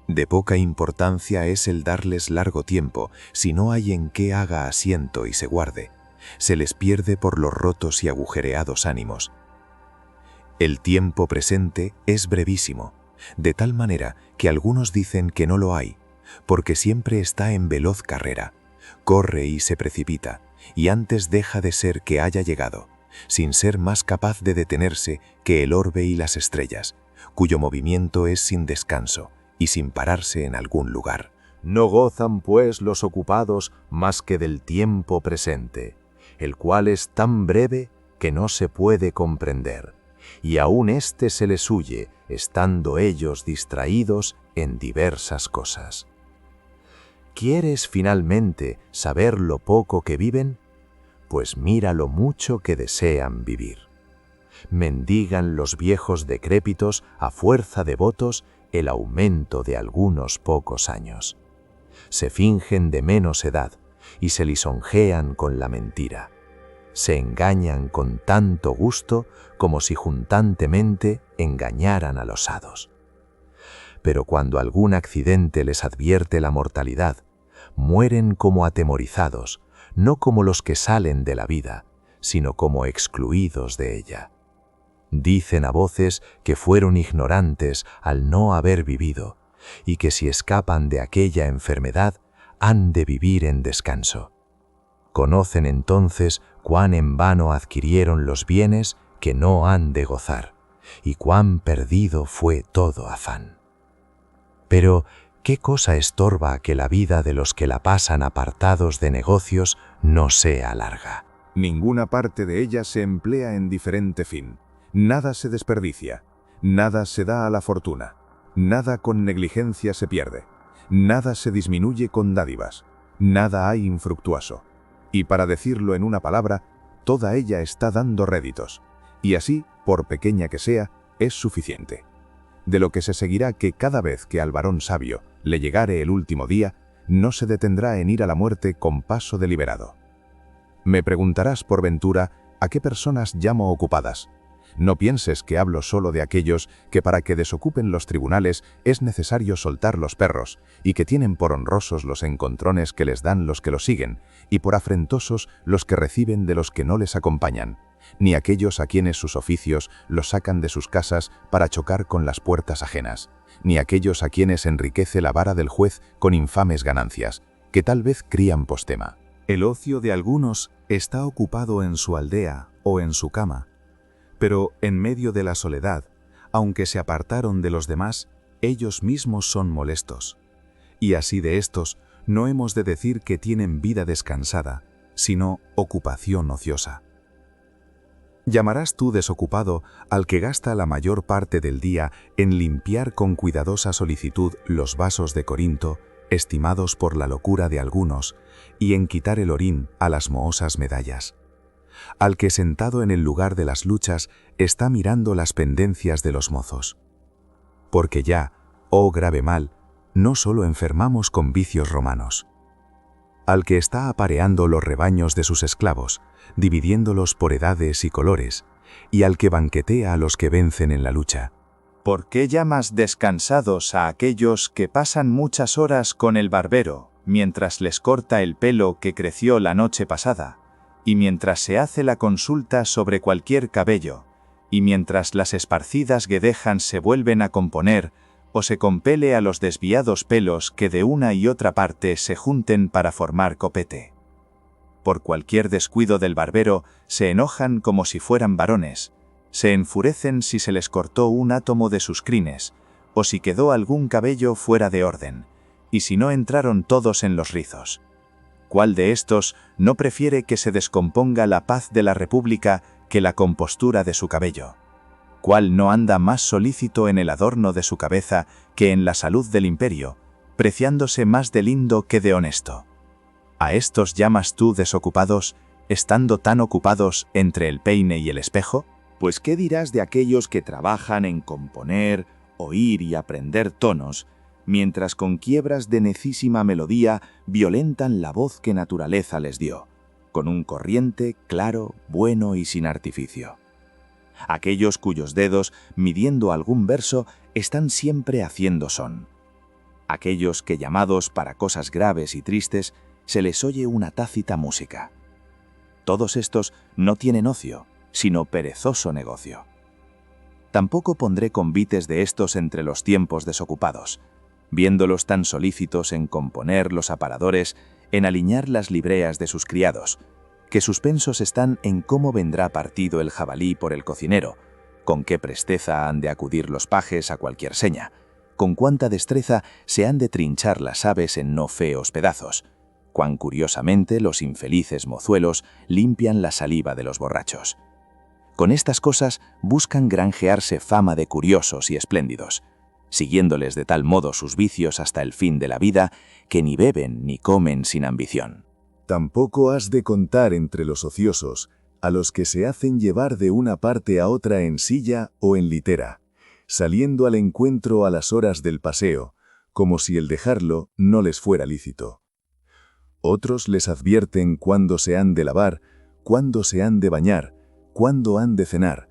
De poca importancia es el darles largo tiempo si no hay en qué haga asiento y se guarde. Se les pierde por los rotos y agujereados ánimos. El tiempo presente es brevísimo, de tal manera que algunos dicen que no lo hay, porque siempre está en veloz carrera, corre y se precipita, y antes deja de ser que haya llegado, sin ser más capaz de detenerse que el orbe y las estrellas, cuyo movimiento es sin descanso y sin pararse en algún lugar. No gozan, pues, los ocupados más que del tiempo presente, el cual es tan breve que no se puede comprender, y aún éste se les huye, estando ellos distraídos en diversas cosas. ¿Quieres finalmente saber lo poco que viven? Pues mira lo mucho que desean vivir. Mendigan los viejos decrépitos a fuerza de votos el aumento de algunos pocos años. Se fingen de menos edad y se lisonjean con la mentira. Se engañan con tanto gusto como si juntantemente engañaran a los hados. Pero cuando algún accidente les advierte la mortalidad, mueren como atemorizados, no como los que salen de la vida, sino como excluidos de ella. Dicen a voces que fueron ignorantes al no haber vivido, y que si escapan de aquella enfermedad, han de vivir en descanso. Conocen entonces cuán en vano adquirieron los bienes que no han de gozar, y cuán perdido fue todo afán. Pero, ¿qué cosa estorba que la vida de los que la pasan apartados de negocios no sea larga? Ninguna parte de ella se emplea en diferente fin. Nada se desperdicia, nada se da a la fortuna, nada con negligencia se pierde, nada se disminuye con dádivas, nada hay infructuoso. Y para decirlo en una palabra, toda ella está dando réditos, y así, por pequeña que sea, es suficiente. De lo que se seguirá que cada vez que al varón sabio le llegare el último día, no se detendrá en ir a la muerte con paso deliberado. Me preguntarás por ventura a qué personas llamo ocupadas. No pienses que hablo solo de aquellos que para que desocupen los tribunales es necesario soltar los perros, y que tienen por honrosos los encontrones que les dan los que los siguen, y por afrentosos los que reciben de los que no les acompañan, ni aquellos a quienes sus oficios los sacan de sus casas para chocar con las puertas ajenas, ni aquellos a quienes enriquece la vara del juez con infames ganancias, que tal vez crían postema. El ocio de algunos está ocupado en su aldea o en su cama, pero en medio de la soledad, aunque se apartaron de los demás, ellos mismos son molestos. Y así de estos, no hemos de decir que tienen vida descansada, sino ocupación ociosa. ¿Llamarás tú desocupado al que gasta la mayor parte del día en limpiar con cuidadosa solicitud los vasos de Corinto, estimados por la locura de algunos, y en quitar el orín a las mohosas medallas? Al que sentado en el lugar de las luchas está mirando las pendencias de los mozos. Porque ya, oh grave mal, no solo enfermamos con vicios romanos. Al que está apareando los rebaños de sus esclavos, dividiéndolos por edades y colores, y al que banquetea a los que vencen en la lucha. ¿Por qué llamas descansados a aquellos que pasan muchas horas con el barbero, mientras les corta el pelo que creció la noche pasada, y mientras se hace la consulta sobre cualquier cabello, y mientras las esparcidas guedejas se vuelven a componer, o se compele a los desviados pelos que de una y otra parte se junten para formar copete? Por cualquier descuido del barbero se enojan como si fueran varones, se enfurecen si se les cortó un átomo de sus crines, o si quedó algún cabello fuera de orden, y si no entraron todos en los rizos. ¿Cuál de estos no prefiere que se descomponga la paz de la república que la compostura de su cabello? ¿Cuál no anda más solícito en el adorno de su cabeza que en la salud del imperio, preciándose más de lindo que de honesto? ¿A estos llamas tú desocupados, estando tan ocupados entre el peine y el espejo? Pues ¿qué dirás de aquellos que trabajan en componer, oír y aprender tonos, mientras con quiebras de necísima melodía violentan la voz que naturaleza les dio, con un corriente claro, bueno y sin artificio? Aquellos cuyos dedos, midiendo algún verso, están siempre haciendo son. Aquellos que, llamados para cosas graves y tristes, se les oye una tácita música. Todos estos no tienen ocio, sino perezoso negocio. Tampoco pondré convites de estos entre los tiempos desocupados, viéndolos tan solícitos en componer los aparadores, en alinear las libreas de sus criados, que suspensos están en cómo vendrá partido el jabalí por el cocinero, con qué presteza han de acudir los pajes a cualquier seña, con cuánta destreza se han de trinchar las aves en no feos pedazos, cuán curiosamente los infelices mozuelos limpian la saliva de los borrachos. Con estas cosas buscan granjearse fama de curiosos y espléndidos, siguiéndoles de tal modo sus vicios hasta el fin de la vida, que ni beben ni comen sin ambición. Tampoco has de contar entre los ociosos a los que se hacen llevar de una parte a otra en silla o en litera, saliendo al encuentro a las horas del paseo, como si el dejarlo no les fuera lícito. Otros les advierten cuándo se han de lavar, cuándo se han de bañar, cuándo han de cenar,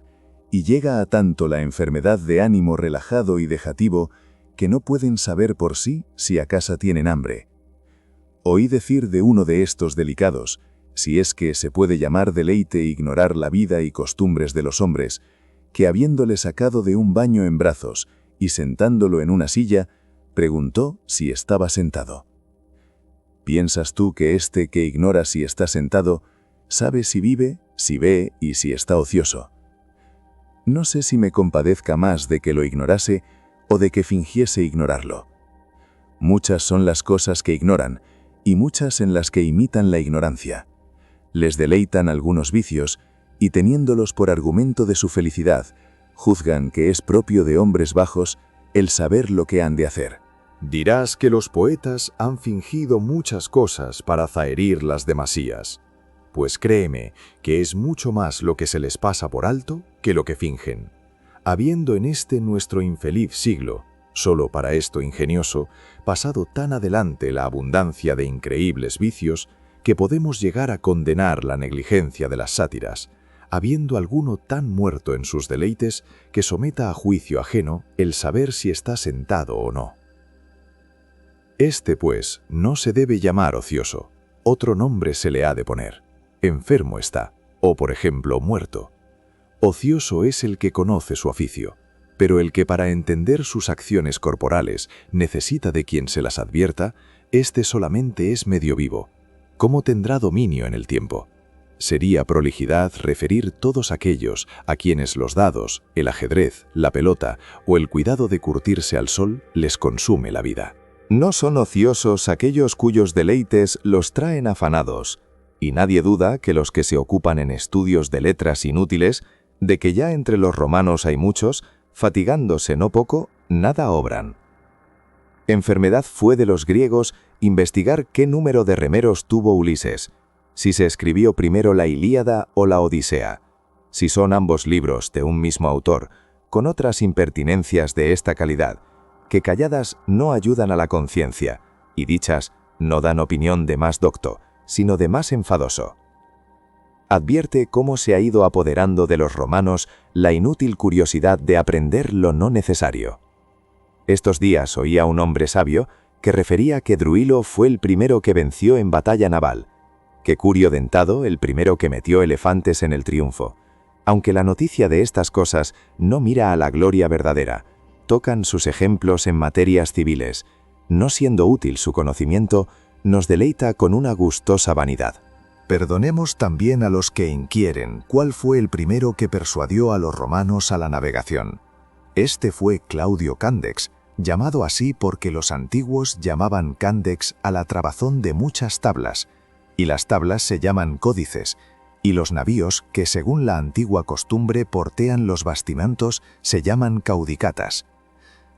y llega a tanto la enfermedad de ánimo relajado y dejativo que no pueden saber por sí si a casa tienen hambre. Oí decir de uno de estos delicados, si es que se puede llamar deleite ignorar la vida y costumbres de los hombres, que habiéndole sacado de un baño en brazos y sentándolo en una silla, preguntó si estaba sentado. ¿Piensas tú que este que ignora si está sentado, sabe si vive, si ve y si está ocioso? No sé si me compadezca más de que lo ignorase o de que fingiese ignorarlo. Muchas son las cosas que ignoran, y muchas en las que imitan la ignorancia. Les deleitan algunos vicios, y teniéndolos por argumento de su felicidad, juzgan que es propio de hombres bajos el saber lo que han de hacer. Dirás que los poetas han fingido muchas cosas para zaherir las demasías. Pues créeme que es mucho más lo que se les pasa por alto que lo que fingen. Habiendo en este nuestro infeliz siglo, solo para esto ingenioso, pasado tan adelante la abundancia de increíbles vicios, que podemos llegar a condenar la negligencia de las sátiras, habiendo alguno tan muerto en sus deleites que someta a juicio ajeno el saber si está sentado o no. Este, pues, no se debe llamar ocioso, otro nombre se le ha de poner. Enfermo está, o por ejemplo muerto. Ocioso es el que conoce su oficio, pero el que para entender sus acciones corporales necesita de quien se las advierta, éste solamente es medio vivo. ¿Cómo tendrá dominio en el tiempo? Sería prolijidad referir todos aquellos a quienes los dados, el ajedrez, la pelota o el cuidado de curtirse al sol les consume la vida. No son ociosos aquellos cuyos deleites los traen afanados, y nadie duda que los que se ocupan en estudios de letras inútiles, de que ya entre los romanos hay muchos, fatigándose no poco, nada obran. Enfermedad fue de los griegos investigar qué número de remeros tuvo Ulises, si se escribió primero la Ilíada o la Odisea, si son ambos libros de un mismo autor, con otras impertinencias de esta calidad, que calladas no ayudan a la conciencia, y dichas no dan opinión de más docto, sino de más enfadoso. Advierte cómo se ha ido apoderando de los romanos la inútil curiosidad de aprender lo no necesario. Estos días oía un hombre sabio que refería que Druilo fue el primero que venció en batalla naval, que Curio Dentado el primero que metió elefantes en el triunfo, aunque la noticia de estas cosas no mira a la gloria verdadera, tocan sus ejemplos en materias civiles, no siendo útil su conocimiento, nos deleita con una gustosa vanidad. Perdonemos también a los que inquieren cuál fue el primero que persuadió a los romanos a la navegación. Este fue Claudio Candex, llamado así porque los antiguos llamaban Candex a la trabazón de muchas tablas, y las tablas se llaman códices, y los navíos que según la antigua costumbre portean los bastimentos se llaman caudicatas.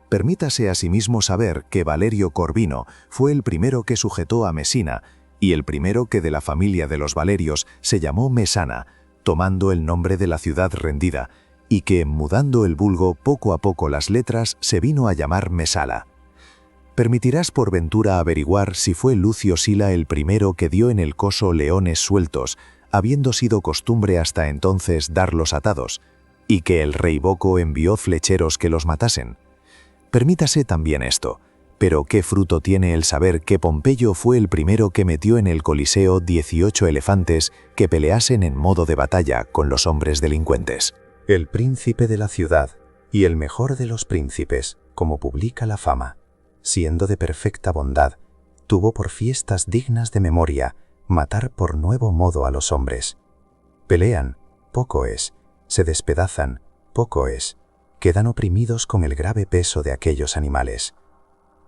Permítase asimismo saber que Valerio Corvino fue el primero que sujetó a Mesina, y el primero que de la familia de los Valerios se llamó Mesana, tomando el nombre de la ciudad rendida, y que, mudando el vulgo poco a poco las letras, se vino a llamar Mesala. Permitirás por ventura averiguar si fue Lucio Sila el primero que dio en el coso leones sueltos, habiendo sido costumbre hasta entonces darlos atados, y que el rey Boco envió flecheros que los matasen. Permítase también esto, Pero ¿qué fruto tiene el saber que Pompeyo fue el primero que metió en el Coliseo 18 elefantes que peleasen en modo de batalla con los hombres delincuentes? El príncipe de la ciudad, y el mejor de los príncipes, como publica la fama, siendo de perfecta bondad, tuvo por fiestas dignas de memoria matar por nuevo modo a los hombres. Pelean, poco es, se despedazan, poco es, quedan oprimidos con el grave peso de aquellos animales.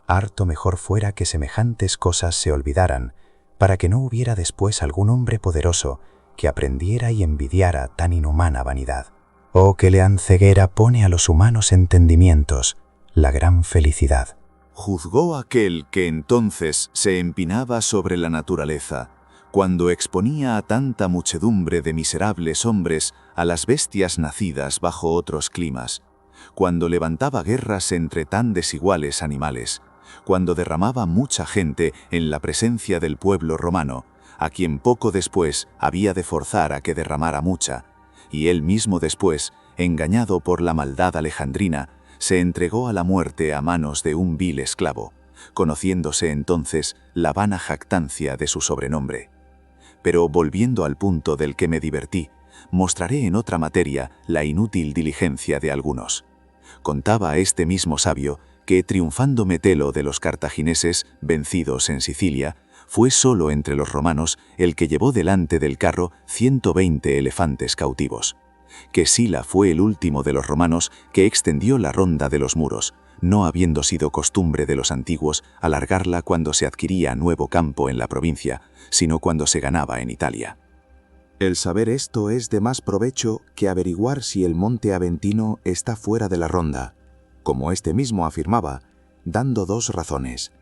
Harto mejor fuera que semejantes cosas se olvidaran, para que no hubiera después algún hombre poderoso que aprendiera y envidiara tan inhumana vanidad. Oh, que lean ceguera pone a los humanos entendimientos la gran felicidad. Juzgó aquel que entonces se empinaba sobre la naturaleza, cuando exponía a tanta muchedumbre de miserables hombres a las bestias nacidas bajo otros climas, cuando levantaba guerras entre tan desiguales animales, cuando derramaba mucha gente en la presencia del pueblo romano, a quien poco después había de forzar a que derramara mucha, y él mismo después, engañado por la maldad alejandrina, se entregó a la muerte a manos de un vil esclavo, conociéndose entonces la vana jactancia de su sobrenombre. Pero volviendo al punto del que me divertí, mostraré en otra materia la inútil diligencia de algunos. Contaba este mismo sabio que, triunfando Metelo de los cartagineses vencidos en Sicilia, fue solo entre los romanos el que llevó delante del carro 120 elefantes cautivos, que Sila fue el último de los romanos que extendió la ronda de los muros, no habiendo sido costumbre de los antiguos alargarla cuando se adquiría nuevo campo en la provincia, sino cuando se ganaba en Italia. El saber esto es de más provecho que averiguar si el monte Aventino está fuera de la ronda, como este mismo afirmaba, dando dos razones: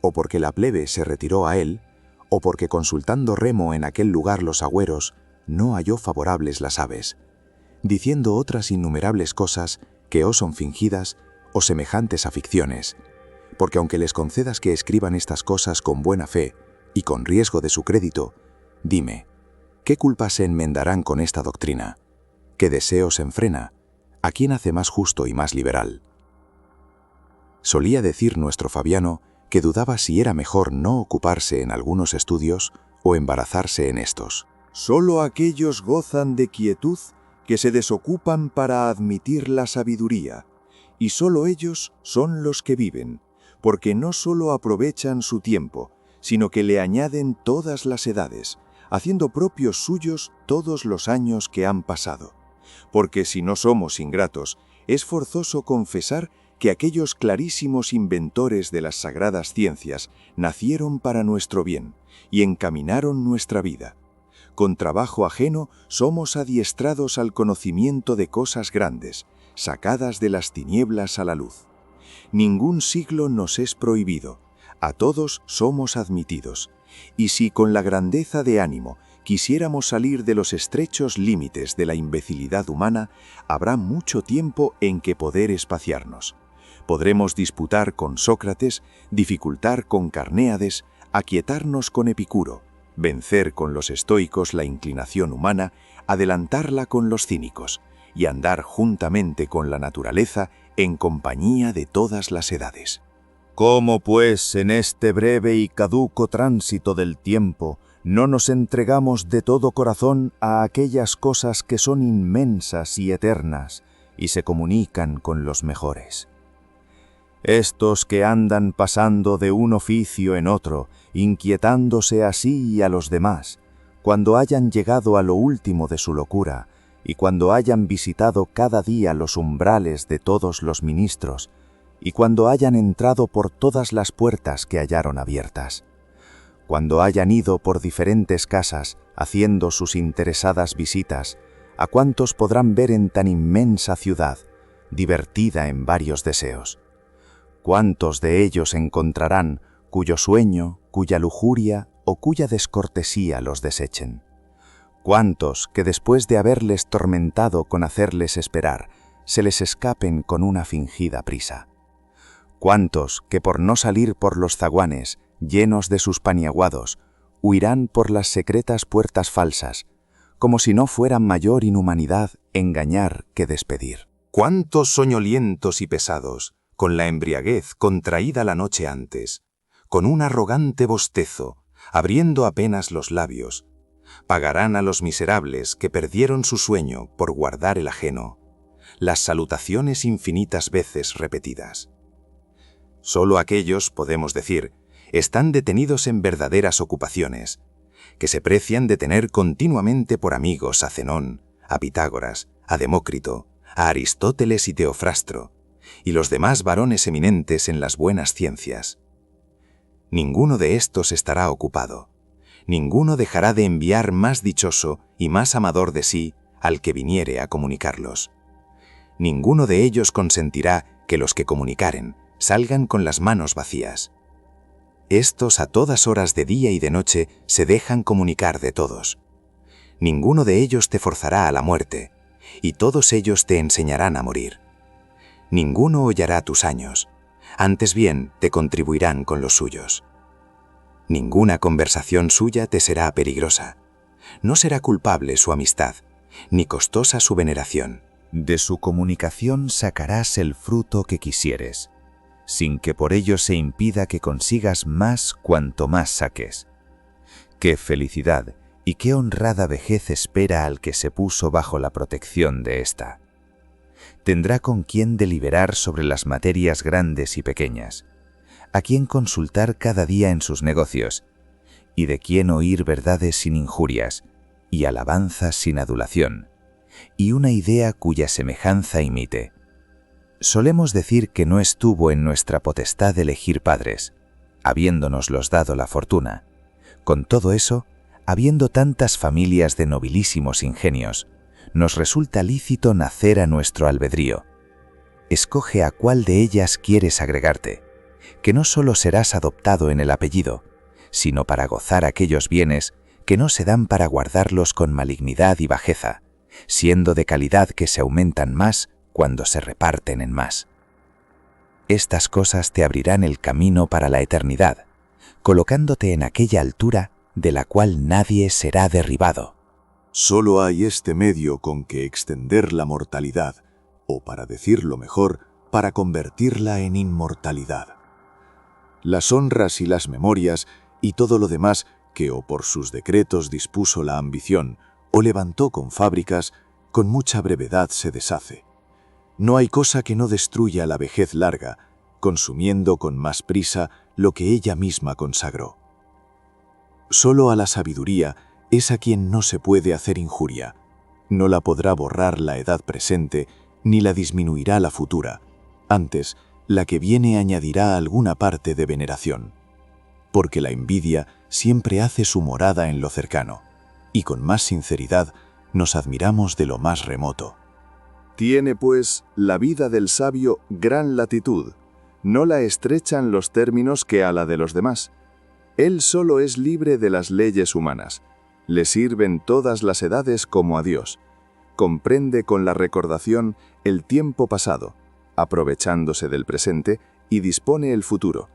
o porque la plebe se retiró a él, o porque consultando Remo en aquel lugar los agüeros, no halló favorables las aves, diciendo otras innumerables cosas que o son fingidas o semejantes a ficciones, porque aunque les concedas que escriban estas cosas con buena fe y con riesgo de su crédito, dime, ¿qué culpas se enmendarán con esta doctrina? ¿Qué deseo se enfrena? ¿A quién hace más justo y más liberal? Solía decir nuestro Fabiano que dudaba si era mejor no ocuparse en algunos estudios o embarazarse en estos. Solo aquellos gozan de quietud que se desocupan para admitir la sabiduría, y solo ellos son los que viven, porque no solo aprovechan su tiempo, sino que le añaden todas las edades, haciendo propios suyos todos los años que han pasado. Porque si no somos ingratos, es forzoso confesar que aquellos clarísimos inventores de las sagradas ciencias nacieron para nuestro bien y encaminaron nuestra vida. Con trabajo ajeno somos adiestrados al conocimiento de cosas grandes, sacadas de las tinieblas a la luz. Ningún siglo nos es prohibido, a todos somos admitidos, y si con la grandeza de ánimo quisiéramos salir de los estrechos límites de la imbecilidad humana, habrá mucho tiempo en que poder espaciarnos. Podremos disputar con Sócrates, dificultar con Carnéades, aquietarnos con Epicuro, vencer con los estoicos la inclinación humana, adelantarla con los cínicos, y andar juntamente con la naturaleza en compañía de todas las edades. ¿Cómo, pues, en este breve y caduco tránsito del tiempo, no nos entregamos de todo corazón a aquellas cosas que son inmensas y eternas y se comunican con los mejores? Estos que andan pasando de un oficio en otro, inquietándose así y a los demás, cuando hayan llegado a lo último de su locura, y cuando hayan visitado cada día los umbrales de todos los ministros, y cuando hayan entrado por todas las puertas que hallaron abiertas, cuando hayan ido por diferentes casas, haciendo sus interesadas visitas, ¿a cuántos podrán ver en tan inmensa ciudad, divertida en varios deseos? ¿Cuántos de ellos encontrarán cuyo sueño, cuya lujuria o cuya descortesía los desechen? ¿Cuántos que después de haberles tormentado con hacerles esperar, se les escapen con una fingida prisa? ¿Cuántos que por no salir por los zaguanes, llenos de sus paniaguados, huirán por las secretas puertas falsas, como si no fueran mayor inhumanidad engañar que despedir? ¿Cuántos soñolientos y pesados, con la embriaguez contraída la noche antes, con un arrogante bostezo, abriendo apenas los labios. Pagarán a los miserables que perdieron su sueño por guardar el ajeno, las salutaciones infinitas veces repetidas. Solo aquellos, podemos decir, están detenidos en verdaderas ocupaciones, que se precian de tener continuamente por amigos a Zenón, a Pitágoras, a Demócrito, a Aristóteles y Teofrastro, y los demás varones eminentes en las buenas ciencias. Ninguno de estos estará ocupado. Ninguno dejará de enviar más dichoso y más amador de sí al que viniere a comunicarlos. Ninguno de ellos consentirá que los que comunicaren salgan con las manos vacías. Estos a todas horas de día y de noche se dejan comunicar de todos. Ninguno de ellos te forzará a la muerte, y todos ellos te enseñarán a morir. Ninguno hollará tus años, antes bien te contribuirán con los suyos. Ninguna conversación suya te será peligrosa. No será culpable su amistad, ni costosa su veneración. De su comunicación sacarás el fruto que quisieres, sin que por ello se impida que consigas más cuanto más saques. Qué felicidad y qué honrada vejez espera al que se puso bajo la protección de ésta. Tendrá con quién deliberar sobre las materias grandes y pequeñas, a quién consultar cada día en sus negocios, y de quién oír verdades sin injurias, y alabanzas sin adulación, y una idea cuya semejanza imite. Solemos decir que no estuvo en nuestra potestad elegir padres, habiéndonoslos dado la fortuna. Con todo eso, habiendo tantas familias de nobilísimos ingenios, nos resulta lícito nacer a nuestro albedrío. Escoge a cuál de ellas quieres agregarte, que no solo serás adoptado en el apellido, sino para gozar aquellos bienes que no se dan para guardarlos con malignidad y bajeza, siendo de calidad que se aumentan más cuando se reparten en más. Estas cosas te abrirán el camino para la eternidad, colocándote en aquella altura de la cual nadie será derribado. Solo hay este medio con que extender la mortalidad, o para decirlo mejor, para convertirla en inmortalidad. Las honras y las memorias y todo lo demás que o por sus decretos dispuso la ambición o levantó con fábricas, con mucha brevedad se deshace. No hay cosa que no destruya la vejez larga, consumiendo con más prisa lo que ella misma consagró. Solo a la sabiduría es a quien no se puede hacer injuria. No la podrá borrar la edad presente, ni la disminuirá la futura. Antes, la que viene añadirá alguna parte de veneración. Porque la envidia siempre hace su morada en lo cercano, y con más sinceridad nos admiramos de lo más remoto. Tiene, pues, la vida del sabio gran latitud. No la estrechan los términos que a la de los demás. Él solo es libre de las leyes humanas. Le sirven todas las edades como a Dios. Comprende con la recordación el tiempo pasado, aprovechándose del presente, y dispone el futuro,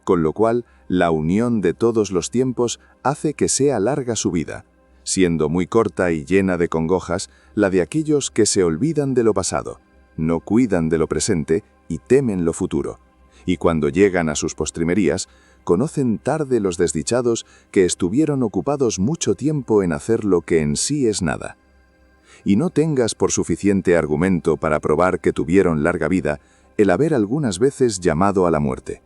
con lo cual la unión de todos los tiempos hace que sea larga su vida, siendo muy corta y llena de congojas la de aquellos que se olvidan de lo pasado, no cuidan de lo presente y temen lo futuro, y cuando llegan a sus postrimerías, conocen tarde los desdichados que estuvieron ocupados mucho tiempo en hacer lo que en sí es nada. Y no tengas por suficiente argumento para probar que tuvieron larga vida el haber algunas veces llamado a la muerte.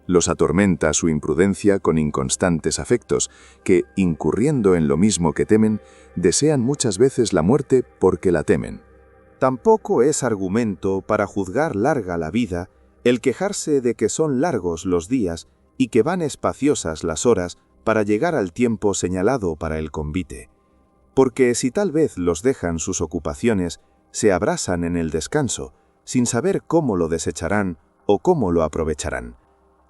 Los atormenta su imprudencia con inconstantes afectos que, incurriendo en lo mismo que temen, desean muchas veces la muerte porque la temen. Tampoco es argumento para juzgar larga la vida el quejarse de que son largos los días y que van espaciosas las horas para llegar al tiempo señalado para el convite. Porque si tal vez los dejan sus ocupaciones, se abrasan en el descanso, sin saber cómo lo desecharán o cómo lo aprovecharán.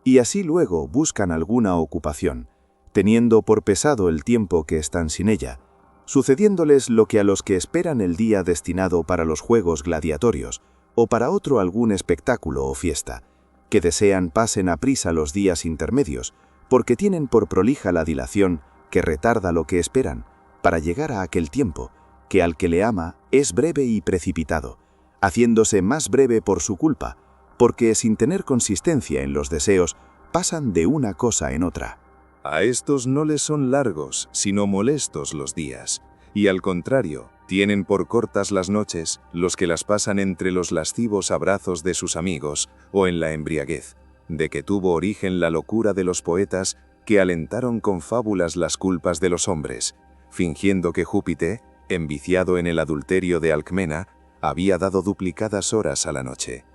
Y así luego buscan alguna ocupación, teniendo por pesado el tiempo que están sin ella, sucediéndoles lo que a los que esperan el día destinado para los juegos gladiatorios, o para otro algún espectáculo o fiesta, que desean pasen aprisa los días intermedios, porque tienen por prolija la dilación que retarda lo que esperan, para llegar a aquel tiempo, que al que le ama es breve y precipitado, haciéndose más breve por su culpa, porque sin tener consistencia en los deseos, pasan de una cosa en otra. A estos no les son largos, sino molestos los días, y al contrario, tienen por cortas las noches los que las pasan entre los lascivos abrazos de sus amigos o en la embriaguez, de que tuvo origen la locura de los poetas que alentaron con fábulas las culpas de los hombres, fingiendo que Júpiter, enviciado en el adulterio de Alcmena, había dado duplicadas horas a la noche.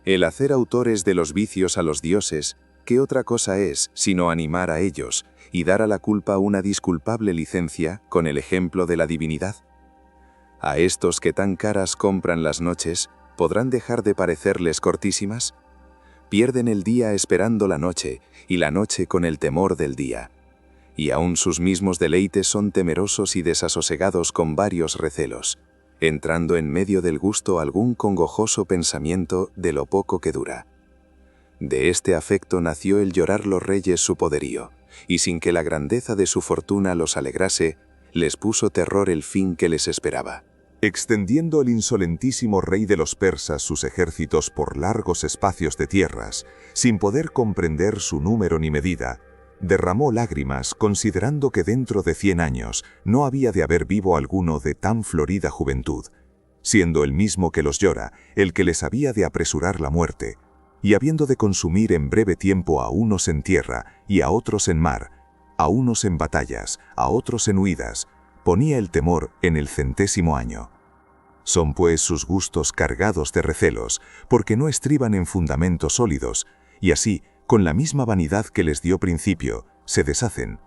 El hacer autores de los vicios a los dioses, ¿qué otra cosa es sino animar a ellos y dar a la culpa una disculpable licencia con el ejemplo de la divinidad? ¿A estos que tan caras compran las noches, podrán dejar de parecerles cortísimas? Pierden el día esperando la noche y la noche con el temor del día. Y aún sus mismos deleites son temerosos y desasosegados con varios recelos, entrando en medio del gusto algún congojoso pensamiento de lo poco que dura. De este afecto nació el llorar los reyes su poderío, y sin que la grandeza de su fortuna los alegrase, les puso terror el fin que les esperaba. Extendiendo el insolentísimo rey de los persas sus ejércitos por largos espacios de tierras, sin poder comprender su número ni medida, derramó lágrimas considerando que dentro de 100 años no había de haber vivo alguno de tan florida juventud, siendo el mismo que los llora el que les había de apresurar la muerte, y habiendo de consumir en breve tiempo a unos en tierra y a otros en mar, a unos en batallas, a otros en huidas, ponía el temor en el 100º año. Son pues sus gustos cargados de recelos, porque no estriban en fundamentos sólidos, y así, con la misma vanidad que les dio principio, se deshacen.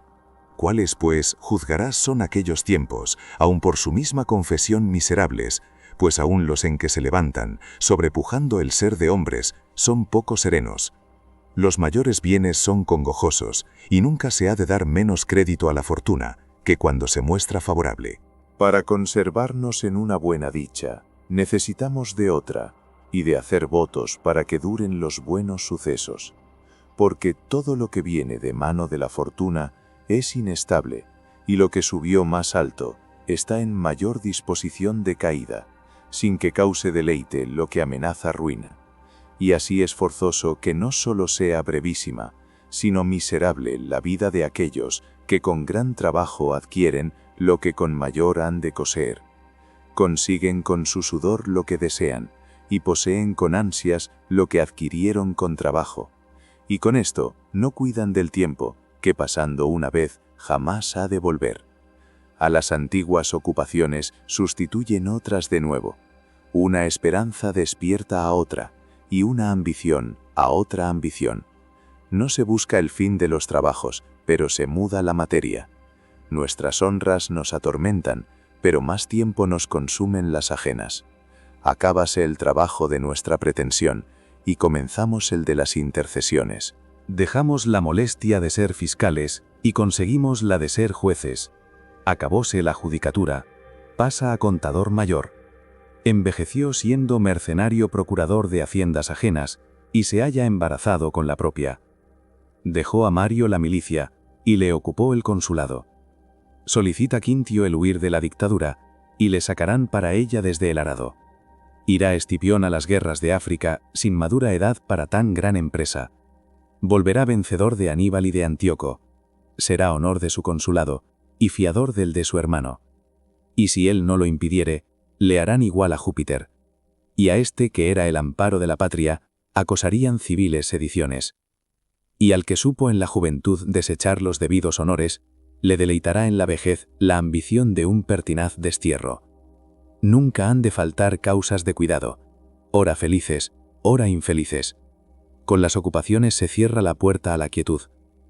¿Cuáles, pues, juzgarás son aquellos tiempos, aun por su misma confesión miserables, pues aún los en que se levantan, sobrepujando el ser de hombres, son poco serenos? Los mayores bienes son congojosos, y nunca se ha de dar menos crédito a la fortuna, que cuando se muestra favorable. Para conservarnos en una buena dicha, necesitamos de otra, y de hacer votos para que duren los buenos sucesos. Porque todo lo que viene de mano de la fortuna es inestable, y lo que subió más alto está en mayor disposición de caída, sin que cause deleite lo que amenaza ruina. Y así es forzoso que no solo sea brevísima, sino miserable la vida de aquellos que con gran trabajo adquieren lo que con mayor han de coser. Consiguen con su sudor lo que desean, y poseen con ansias lo que adquirieron con trabajo. Y con esto no cuidan del tiempo, que pasando una vez jamás ha de volver. A las antiguas ocupaciones sustituyen otras de nuevo. Una esperanza despierta a otra, y una ambición a otra ambición. No se busca el fin de los trabajos, pero se muda la materia. Nuestras honras nos atormentan, pero más tiempo nos consumen las ajenas. Acábase el trabajo de nuestra pretensión, y comenzamos el de las intercesiones. Dejamos la molestia de ser fiscales y conseguimos la de ser jueces. Acabóse la judicatura, pasa a contador mayor. Envejeció siendo mercenario procurador de haciendas ajenas y se halla embarazado con la propia. Dejó a Mario la milicia y le ocupó el consulado. Solicita Quintio el huir de la dictadura y le sacarán para ella desde el arado. Irá Escipión a las guerras de África sin madura edad para tan gran empresa. Volverá vencedor de Aníbal y de Antíoco. Será honor de su consulado y fiador del de su hermano. Y si él no lo impidiere, le harán igual a Júpiter. Y a este que era el amparo de la patria, acosarían civiles sediciones. Y al que supo en la juventud desechar los debidos honores, le deleitará en la vejez la ambición de un pertinaz destierro. Nunca han de faltar causas de cuidado, ora felices, ora infelices. Con las ocupaciones se cierra la puerta a la quietud,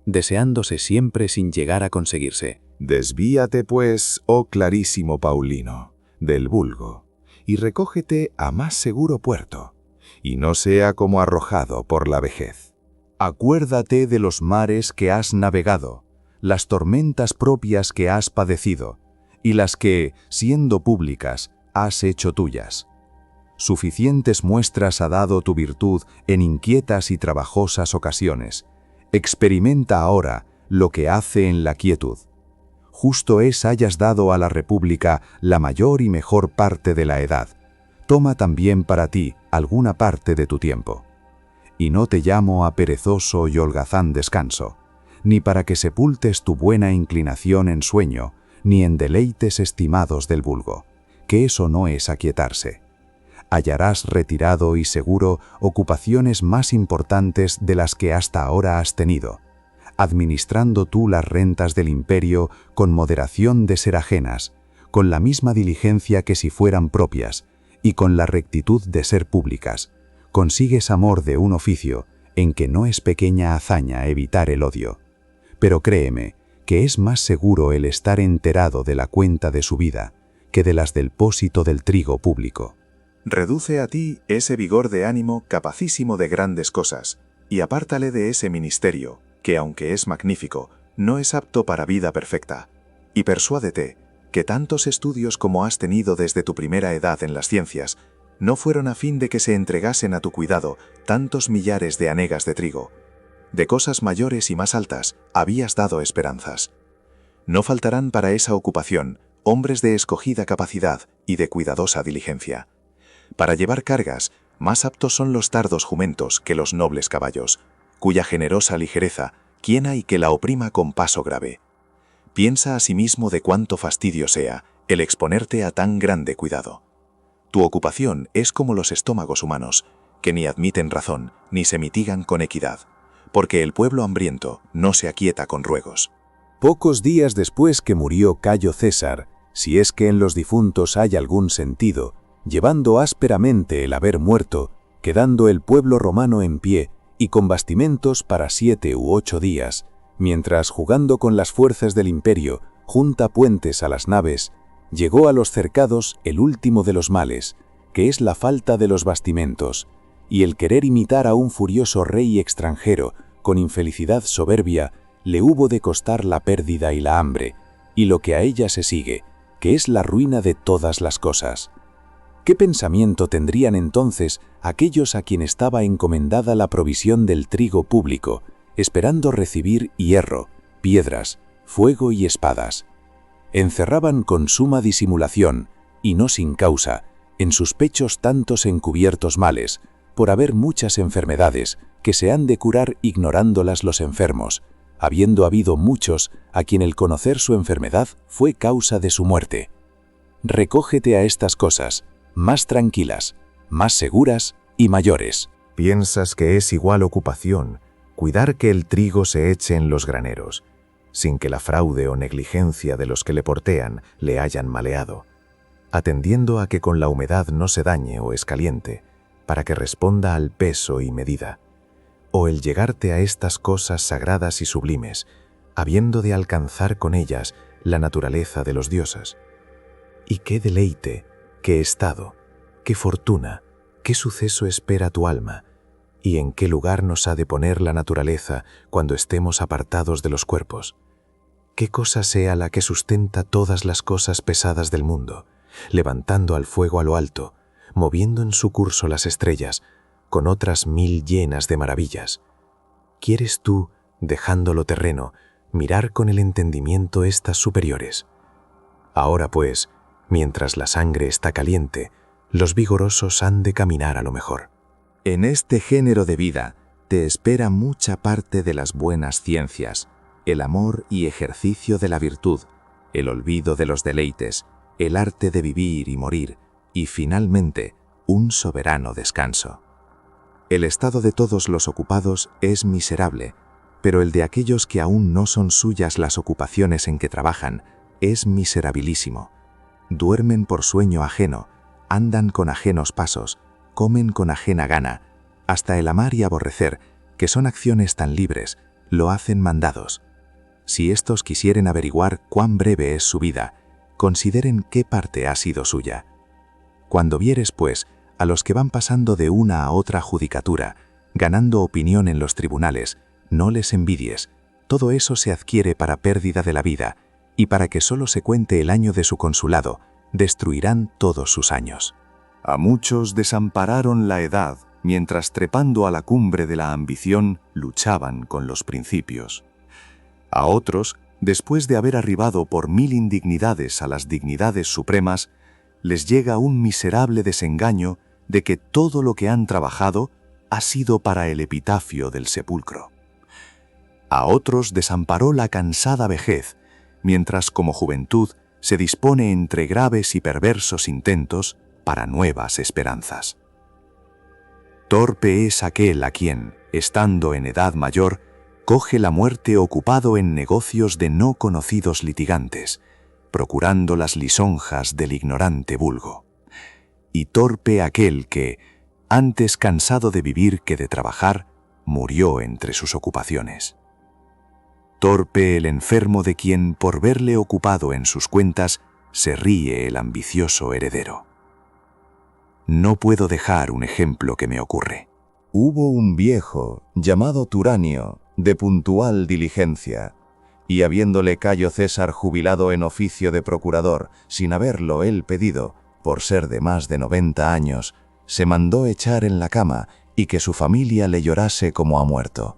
deseándose siempre sin llegar a conseguirse. Desvíate, pues, oh clarísimo Paulino, del vulgo, y recógete a más seguro puerto, y no sea como arrojado por la vejez. Acuérdate de los mares que has navegado, las tormentas propias que has padecido, y las que, siendo públicas, has hecho tuyas. Suficientes muestras ha dado tu virtud en inquietas y trabajosas ocasiones. Experimenta ahora lo que hace en la quietud. Justo es hayas dado a la República la mayor y mejor parte de la edad. Toma también para ti alguna parte de tu tiempo. Y no te llamo a perezoso y holgazán descanso, ni para que sepultes tu buena inclinación en sueño, ni en deleites estimados del vulgo, que eso no es aquietarse. Hallarás retirado y seguro ocupaciones más importantes de las que hasta ahora has tenido, administrando tú las rentas del imperio con moderación de ser ajenas, con la misma diligencia que si fueran propias, y con la rectitud de ser públicas. Consigues amor de un oficio en que no es pequeña hazaña evitar el odio. Pero créeme, que es más seguro el estar enterado de la cuenta de su vida que de las del pósito del trigo público. Reduce a ti ese vigor de ánimo capacísimo de grandes cosas, y apártale de ese ministerio, que aunque es magnífico, no es apto para vida perfecta. Y persuádete que tantos estudios como has tenido desde tu primera edad en las ciencias, no fueron a fin de que se entregasen a tu cuidado tantos millares de hanegas de trigo. De cosas mayores y más altas habías dado esperanzas. No faltarán para esa ocupación hombres de escogida capacidad y de cuidadosa diligencia. Para llevar cargas, más aptos son los tardos jumentos que los nobles caballos, cuya generosa ligereza quiena y que la oprima con paso grave. Piensa asimismo de cuánto fastidio sea el exponerte a tan grande cuidado. Tu ocupación es como los estómagos humanos, que ni admiten razón ni se mitigan con equidad, porque el pueblo hambriento no se aquieta con ruegos. Pocos días después que murió Cayo César, si es que en los difuntos hay algún sentido, llevando ásperamente el haber muerto, quedando el pueblo romano en pie y con bastimentos para 7 u 8 días, mientras jugando con las fuerzas del imperio, junta puentes a las naves, llegó a los cercados el último de los males, que es la falta de los bastimentos, y el querer imitar a un furioso rey extranjero, con infelicidad soberbia, le hubo de costar la pérdida y la hambre, y lo que a ella se sigue, que es la ruina de todas las cosas. ¿Qué pensamiento tendrían entonces aquellos a quien estaba encomendada la provisión del trigo público, esperando recibir hierro, piedras, fuego y espadas? Encerraban con suma disimulación, y no sin causa, en sus pechos tantos encubiertos males, por haber muchas enfermedades que se han de curar ignorándolas los enfermos, habiendo habido muchos a quien el conocer su enfermedad fue causa de su muerte. Recógete a estas cosas, más tranquilas, más seguras y mayores. Piensas que es igual ocupación cuidar que el trigo se eche en los graneros, sin que la fraude o negligencia de los que le portean le hayan maleado, atendiendo a que con la humedad no se dañe o escaliente, para que responda al peso y medida, o el llegarte a estas cosas sagradas y sublimes, habiendo de alcanzar con ellas la naturaleza de los dioses. Y qué deleite, qué estado, qué fortuna, qué suceso espera tu alma, y en qué lugar nos ha de poner la naturaleza cuando estemos apartados de los cuerpos. Qué cosa sea la que sustenta todas las cosas pesadas del mundo, levantando al fuego a lo alto, moviendo en su curso las estrellas, con otras 1000 llenas de maravillas. ¿Quieres tú, dejando lo terreno, mirar con el entendimiento estas superiores? Ahora pues, mientras la sangre está caliente, los vigorosos han de caminar a lo mejor. En este género de vida te espera mucha parte de las buenas ciencias, el amor y ejercicio de la virtud, el olvido de los deleites, el arte de vivir y morir, y finalmente, un soberano descanso. El estado de todos los ocupados es miserable, pero el de aquellos que aún no son suyas las ocupaciones en que trabajan es miserabilísimo. Duermen por sueño ajeno, andan con ajenos pasos, comen con ajena gana, hasta el amar y aborrecer, que son acciones tan libres, lo hacen mandados. Si éstos quisieren averiguar cuán breve es su vida, consideren qué parte ha sido suya. Cuando vieres, pues, a los que van pasando de una a otra judicatura, ganando opinión en los tribunales, no les envidies. Todo eso se adquiere para pérdida de la vida, y para que solo se cuente el año de su consulado, destruirán todos sus años. A muchos desampararon la edad, mientras trepando a la cumbre de la ambición luchaban con los principios. A otros, después de haber arribado por 1000 indignidades a las dignidades supremas, les llega un miserable desengaño de que todo lo que han trabajado ha sido para el epitafio del sepulcro. A otros desamparó la cansada vejez, mientras como juventud se dispone entre graves y perversos intentos para nuevas esperanzas. Torpe es aquel a quien, estando en edad mayor, coge la muerte ocupado en negocios de no conocidos litigantes, procurando las lisonjas del ignorante vulgo. Y torpe aquel que, antes cansado de vivir que de trabajar, murió entre sus ocupaciones. Torpe el enfermo de quien, por verle ocupado en sus cuentas, se ríe el ambicioso heredero. No puedo dejar un ejemplo que me ocurre. Hubo un viejo, llamado Turanio, de puntual diligencia, y habiéndole Cayo César jubilado en oficio de procurador, sin haberlo él pedido, por ser de más de 90 años, se mandó echar en la cama y que su familia le llorase como a muerto.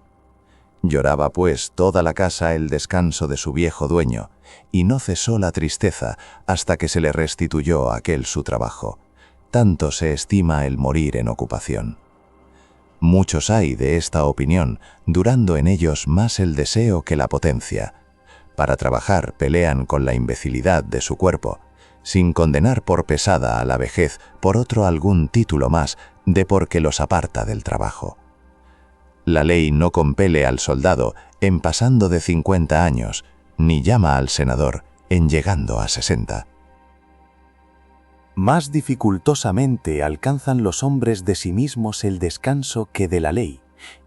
Lloraba pues toda la casa el descanso de su viejo dueño, y no cesó la tristeza hasta que se le restituyó aquel su trabajo. Tanto se estima el morir en ocupación. Muchos hay de esta opinión, durando en ellos más el deseo que la potencia. Para trabajar pelean con la imbecilidad de su cuerpo, sin condenar por pesada a la vejez por otro algún título más de porque los aparta del trabajo. La ley no compele al soldado en pasando de 50 años, ni llama al senador en llegando a 60. Más dificultosamente alcanzan los hombres de sí mismos el descanso que de la ley,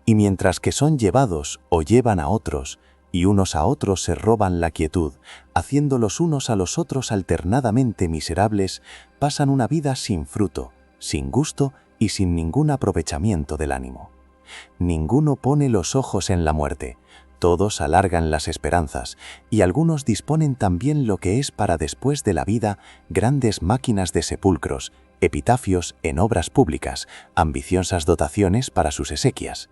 y mientras que son llevados o llevan a otros, y unos a otros se roban la quietud, haciendo los unos a los otros alternadamente miserables, pasan una vida sin fruto, sin gusto y sin ningún aprovechamiento del ánimo. Ninguno pone los ojos en la muerte, todos alargan las esperanzas, y algunos disponen también lo que es para después de la vida grandes máquinas de sepulcros, epitafios en obras públicas, ambiciosas dotaciones para sus exequias.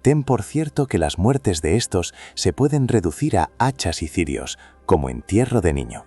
Ten por cierto que las muertes de estos se pueden reducir a hachas y cirios, como entierro de niño.